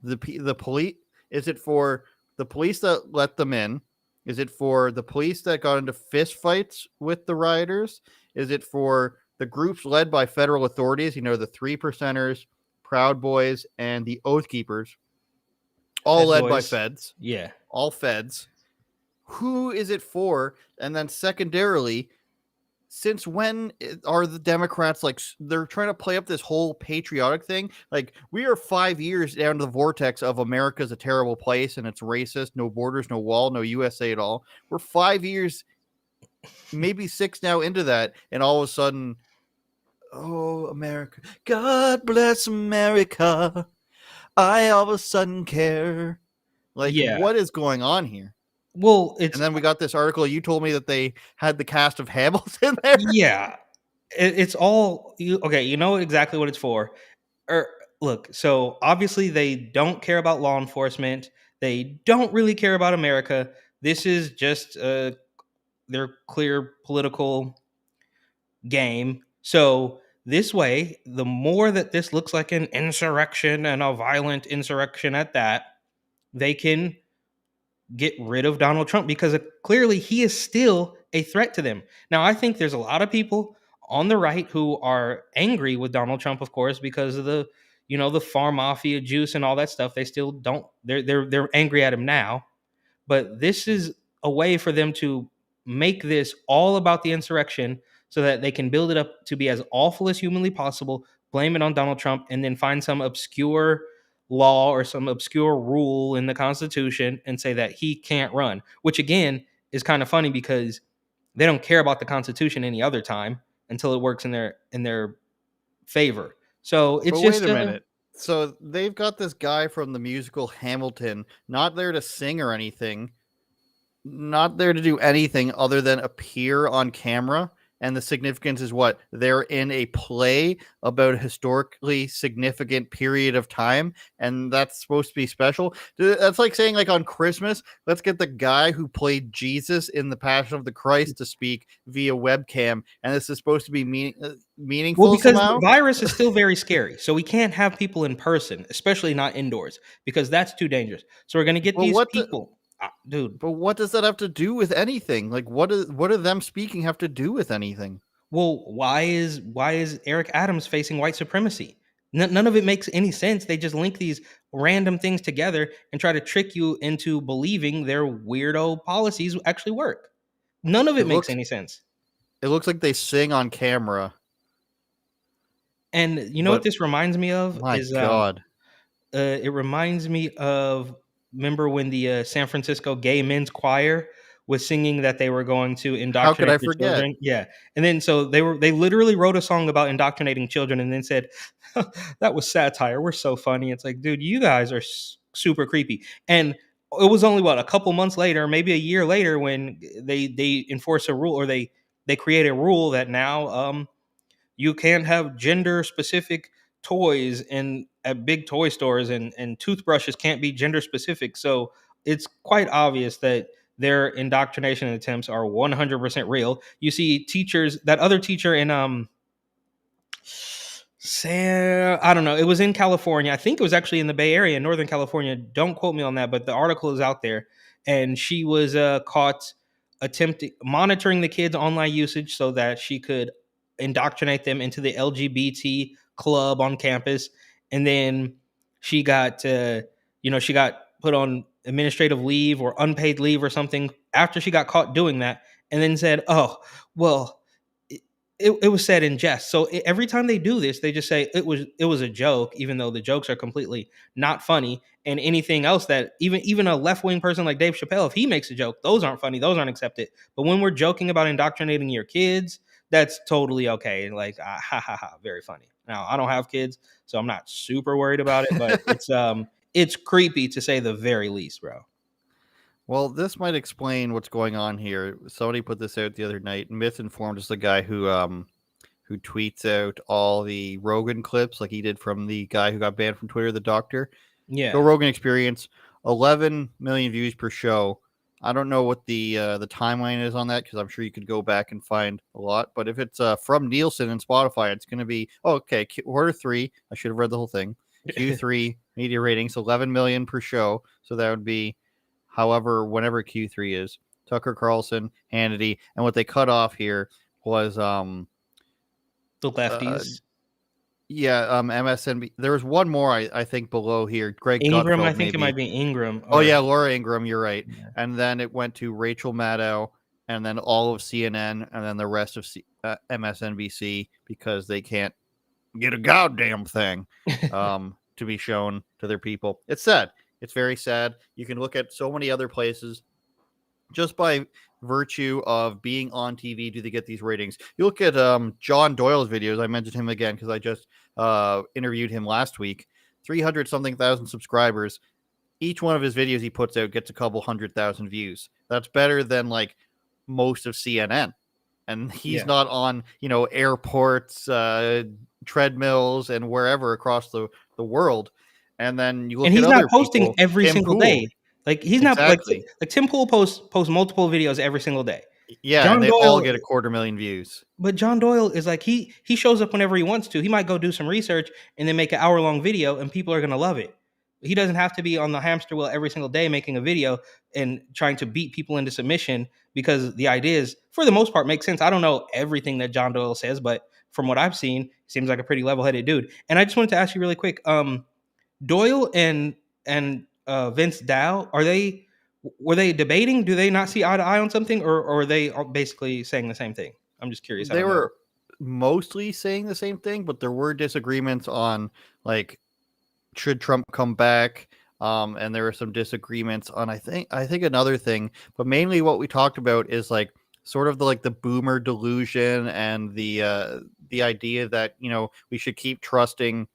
The police? Is it for the police that let them in? Is it for the police that got into fist fights with the rioters? Is it for the groups led by federal authorities? The 3%ers, Proud Boys, and the Oath Keepers, all Fed led by Boys. feds, Yeah. all feds. Who is it for? And then secondarily, since when are the Democrats they're trying to play up this whole patriotic thing? Like, we are 5 years down the vortex of America's a terrible place and it's racist, no borders, no wall, no USA at all. We're 5 years, maybe 6 now into that, and all of a sudden, oh, America, God bless America, I all of a sudden care. Like, Yeah. what is going on here? Well, it's And then we got this article. You told me that they had the cast of Hamilton there. yeah. It's all okay. You know exactly what it's for. Look, so obviously they don't care about law enforcement. They don't really care about America. This is just their clear political game. So this way, the more that this looks like an insurrection and a violent insurrection at that, they can get rid of Donald Trump because clearly he is still a threat to them. Now, I think there's a lot of people on the right who are angry with Donald Trump, of course, because of the farm mafia juice and all that stuff. They still don't. They're angry at him now, but this is a way for them to make this all about the insurrection so that they can build it up to be as awful as humanly possible, blame it on Donald Trump, and then find some obscure law or some obscure rule in the Constitution and say that he can't run, which again is kind of funny because they don't care about the Constitution any other time until it works in their favor. So it's But just wait a minute. So they've got this guy from the musical Hamilton, not there to sing or anything, not there to do anything other than appear on camera. And the significance is what? They're in a play about a historically significant period of time, and that's supposed to be special. That's like saying, like, on Christmas, let's get the guy who played Jesus in the Passion of the Christ to speak via webcam, and this is supposed to be meaningful well, because somehow. the virus is still very scary. So we can't have people in person, especially not indoors, because that's too dangerous. So we're going to get Well, these people. Dude, But what does that have to do with anything? Like, what do them speaking have to do with anything? well, why is Eric Adams facing white supremacy? None of it makes any sense. They just link these random things together and try to trick you into believing their weirdo policies actually work. None of It it makes looks any sense. it looks like they sing on camera. And you know what But this reminds me of my is God. it reminds me of, remember when the San Francisco Gay Men's Choir was singing that they were going to How could I indoctrinate their forget? children? Yeah. And then so they literally wrote a song about indoctrinating children and then said that was satire. We're so funny. It's like, dude, you guys are super creepy. And it was only what, a couple months later, maybe a year later, when they enforce a rule, or they create a rule that now you can't have gender specific toys in at big toy stores, and toothbrushes can't be gender specific. So it's quite obvious that their indoctrination attempts are 100% real. You see teachers, that other teacher in I don't know. It was in California. I think it was actually in the Bay Area, Northern California. Don't quote me on that, but the article is out there. And she was caught attempting monitoring the kids' online usage so that she could indoctrinate them into the LGBT club on campus. And then she got, she got put on administrative leave or unpaid leave or something after she got caught doing that. And then said, "Oh, well." It was said in jest. So every time they do this, they just say it was a joke, even though the jokes are completely not funny. And anything else that even a left wing person like Dave Chappelle, if he makes a joke, those aren't funny, those aren't accepted. But when we're joking about indoctrinating your kids, that's totally okay. Like ha ha ha, very funny. Now I don't have kids, so I'm not super worried about it, but it's creepy to say the very least, bro. Well, this might explain what's going on here. Somebody put this out the other night. Misinformed is the guy who tweets out all the Rogan clips, like he did from the guy who got banned from Twitter, the doctor. Yeah. Joe Rogan Experience, 11 million views per show. I don't know what the timeline is on that, because I'm sure you could go back and find a lot. But if it's from Nielsen and Spotify, it's going to be quarter three. I should have read the whole thing. Q3 media ratings 11 million per show, so that would be whenever Q3 is. Tucker Carlson, Hannity, and what they cut off here was The lefties. MSNB. There was one more, I think, below here. Greg Ingram, I Gutfeld, think it maybe. might be Ingram. Oh, or- yeah, Laura Ingram, you're right. Yeah. And then it went to Rachel Maddow, and then all of CNN, and then the rest of MSNBC, because they can't get a goddamn thing to be shown to their people. It's sad. It's very sad. You can look at so many other places. Just by virtue of being on TV, do they get these ratings? You look at John Doyle's videos. I mentioned him again because I just interviewed him last week. 300 something thousand subscribers. Each one of his videos he puts out gets a couple 100,000 views. That's better than like most of CNN. And he's not on, airports, treadmills, and wherever across the world. And then you look and at he's other not posting people, every Tim single Pool. day. Like he's not like Exactly. Tim Pool posts multiple videos every single day. Yeah, John and they Doyle, all get a 250,000 views. But John Doyle is like he shows up whenever he wants to. He might go do some research and then make an hour-long video, and people are gonna love it. He doesn't have to be on the hamster wheel every single day making a video and trying to beat people into submission, because the ideas, for the most part, make sense. I don't know everything that John Doyle says, but from what I've seen, he seems like a pretty level-headed dude. And I just wanted to ask you really quick, Doyle and Vince Dow, were they debating? Do they not see eye to eye on something, or are they basically saying the same thing? I'm just curious. They were mostly saying the same thing, but there were disagreements on like should Trump come back, and there were some disagreements on I think another thing, but mainly what we talked about is like sort of the boomer delusion and the idea that we should keep trusting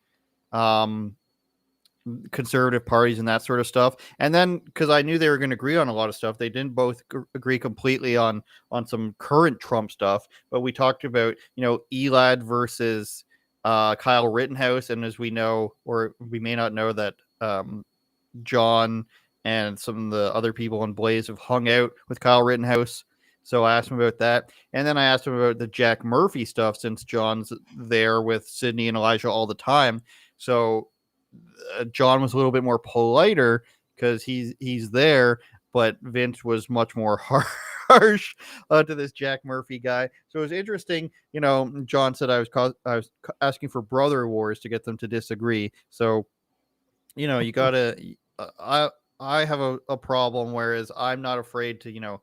conservative parties and that sort of stuff. And then because I knew they were going to agree on a lot of stuff, they didn't both agree completely on some current Trump stuff. But we talked about Elad versus Kyle Rittenhouse, and as we know, or we may not know, that John and some of the other people on Blaze have hung out with Kyle Rittenhouse. So I asked him about that. And then I asked him about the Jack Murphy stuff, since John's there with Sydney and Elijah all the time. So John was a little bit more politer because he's there, but Vince was much more harsh to this Jack Murphy guy. So it was interesting. John said I was asking for brother wars to get them to disagree. So, you gotta. I have a problem, whereas I'm not afraid to.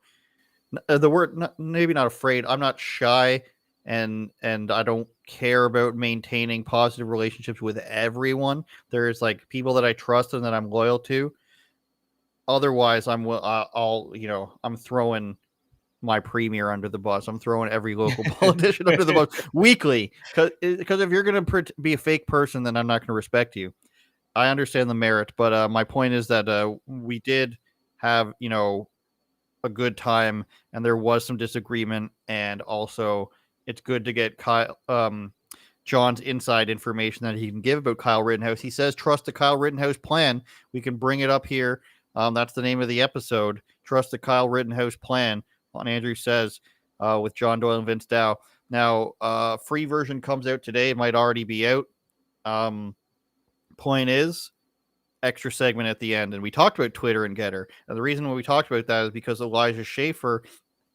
The word maybe not afraid. I'm not shy, and I don't care about maintaining positive relationships with everyone. There's like people that I trust and that I'm loyal to. Otherwise, I'm throwing my premier under the bus. I'm throwing every local politician under the bus weekly, because if you're going to be a fake person, then I'm not going to respect you. I understand the merit, but my point is that we did have a good time, and there was some disagreement, and also it's good to get John's inside information that he can give about Kyle Rittenhouse. He says, trust the Kyle Rittenhouse plan. We can bring it up here. That's the name of the episode. Trust the Kyle Rittenhouse plan on Andrew Says with John Doyle and Vince Dow. Now, free version comes out today. It might already be out. Point is, extra segment at the end, and we talked about Twitter and Getter, and the reason why we talked about that is because Elijah Schaefer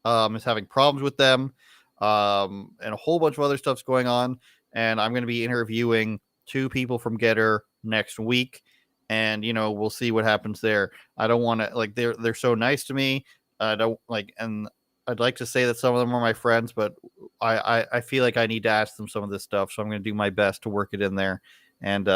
is having problems with them, and a whole bunch of other stuff's going on, and I'm going to be interviewing 2 people from Getter next week, and we'll see what happens there. I don't want to they're so nice to me. I don't and I'd like to say that some of them are my friends, but I feel like I need to ask them some of this stuff, so I'm going to do my best to work it in there. And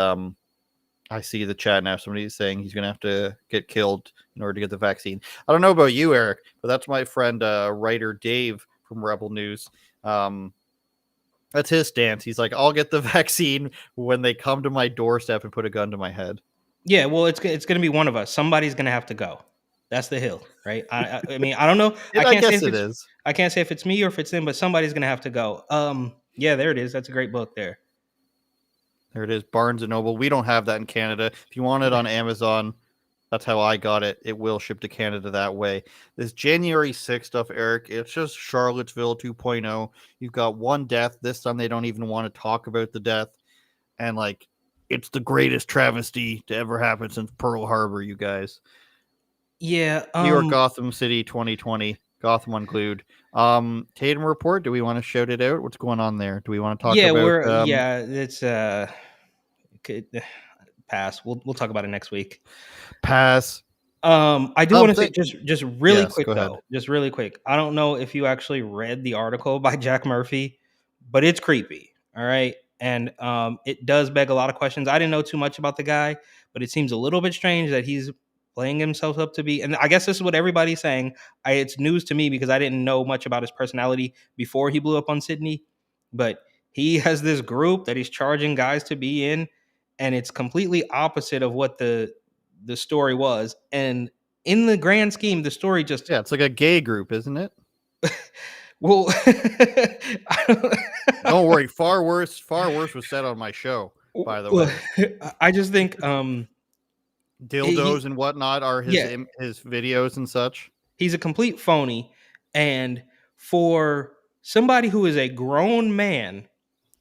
I see the chat now. Somebody's saying he's going to have to get killed in order to get the vaccine. I don't know about you, Eric, but that's my friend, writer Dave from Rebel News. That's his stance. He's like, I'll get the vaccine when they come to my doorstep and put a gun to my head. Yeah, well, it's going to be one of us. Somebody's going to have to go. That's the hill, right? I mean, I don't know. I guess it is. I can't say if it's me or if it's them, but somebody's going to have to go. Yeah, there it is. That's a great book there. There it is, Barnes & Noble. We don't have that in Canada. If you want it on Amazon, that's how I got it. It will ship to Canada that way. This January 6th stuff, Eric, it's just Charlottesville 2.0. You've got one death. This time they don't even want to talk about the death. And, it's the greatest travesty to ever happen since Pearl Harbor, you guys. Yeah. New York, Gotham City, 2020. Gotham Unglued. Tatum Report, do we want to shout it out? What's going on there? Do we want to talk Yeah, about it's pass. We'll talk about it next week. pass? I do want to say Something- just really Yes, quick go ahead. though. Just really quick. I don't know if you actually read the article by Jack Murphy, but it's creepy. All right. And it does beg a lot of questions. I didn't know too much about the guy, but it seems a little bit strange that he's playing himself up to be. And I guess this is what everybody's saying. It's news to me because I didn't know much about his personality before he blew up on Sydney. But he has this group that he's charging guys to be in, and it's completely opposite of what the story was. And in the grand scheme, the story just Yeah, it's like a gay group, isn't it? well, Don't worry. Far worse was said on my show, by the way. I just think Dildos and whatnot are his yeah. his videos and such. He's a complete phony. And for somebody who is a grown man,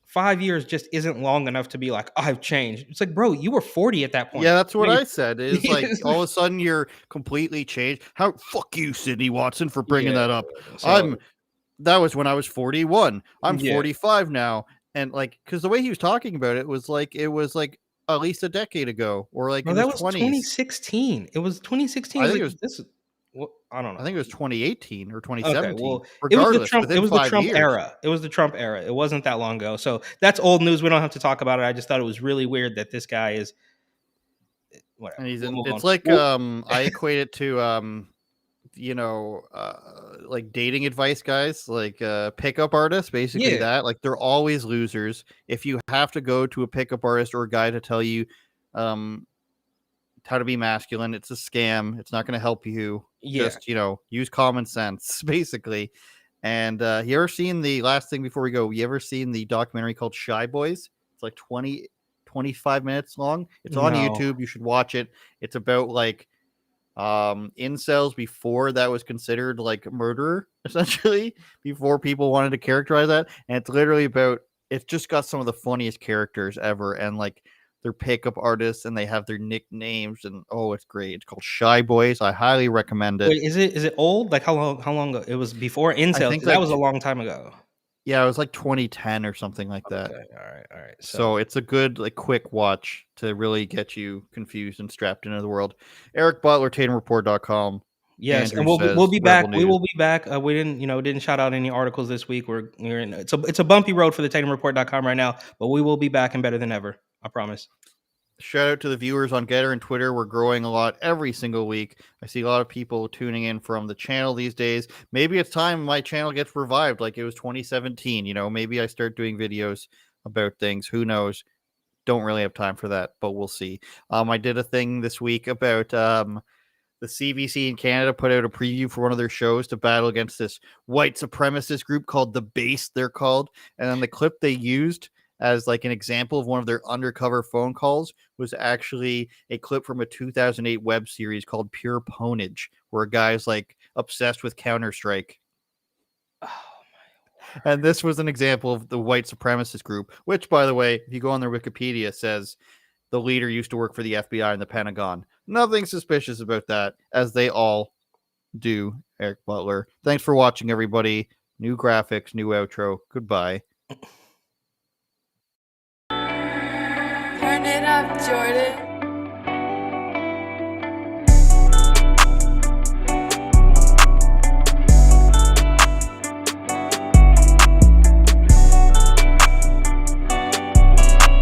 5 years just isn't long enough to be like, I've changed. It's like, bro, you were 40 at that point. Yeah, that's what Like, I said. It's like all of a sudden you're completely changed. How fuck you, Sidney Watson, for bringing that up. That was when I was 41. I'm 45 now, and like, because the way he was talking about it was like at least a decade ago, or like no, in that his was 20s. 2016. It was 2016. I think like, it was. This is. Well, I don't know. I think it was 2018 or 2017. Okay, well, Regardless, it was the Trump years. era. It was the Trump era. It wasn't that long ago. So that's old news. We don't have to talk about it. I just thought it was really weird that this guy is whatever. And We'll like I equate it to like dating advice guys, like pickup artists, basically that. Like they're always losers. If you have to go to a pickup artist or a guy to tell you how to be masculine, it's a scam. It's not going to help you. Just, use common sense, basically. And you ever seen the last thing before we go? You ever seen the documentary called Shy Boys? It's like 25 minutes long. It's on YouTube. You should watch it. It's about like incels before that was considered like murder, essentially, before people wanted to characterize that. And it's literally about, it's just got some of the funniest characters ever. And like, they're pickup artists and they have their nicknames, and it's great. It's called Shy Boys. I highly recommend it. Wait, is it old? Like how long ago? It was before incels. Think that was a long time ago. Yeah, it was like 2010 or something like that. Okay, all right. So it's a good like quick watch to really get you confused and strapped into the world. Eric Butler, TatumReport.com. Yes, Andrew and we'll be back. News. We will be back. We didn't shout out any articles this week. We're in it's a bumpy road for the TatumReport.com right now, but we will be back and better than ever. I promise. Shout out to the viewers on Getter and Twitter. We're growing a lot every single week. I see a lot of people tuning in from the channel these days. Maybe it's time my channel gets revived like it was 2017. Maybe I start doing videos about things. Who knows? Don't really have time for that, but we'll see. I did a thing this week about the CBC in Canada put out a preview for one of their shows to battle against this white supremacist group called The Base, they're called. And then the clip they used as like an example of one of their undercover phone calls was actually a clip from a 2008 web series called Pure Ponage, where a guy's like obsessed with Counter-Strike. Oh my! And this was an example of the white supremacist group, which, by the way, if you go on their Wikipedia, says the leader used to work for the FBI and the Pentagon. Nothing suspicious about that, as they all do. Eric Butler. Thanks for watching, everybody. New graphics, new outro. Goodbye. Turn it up, Jordan.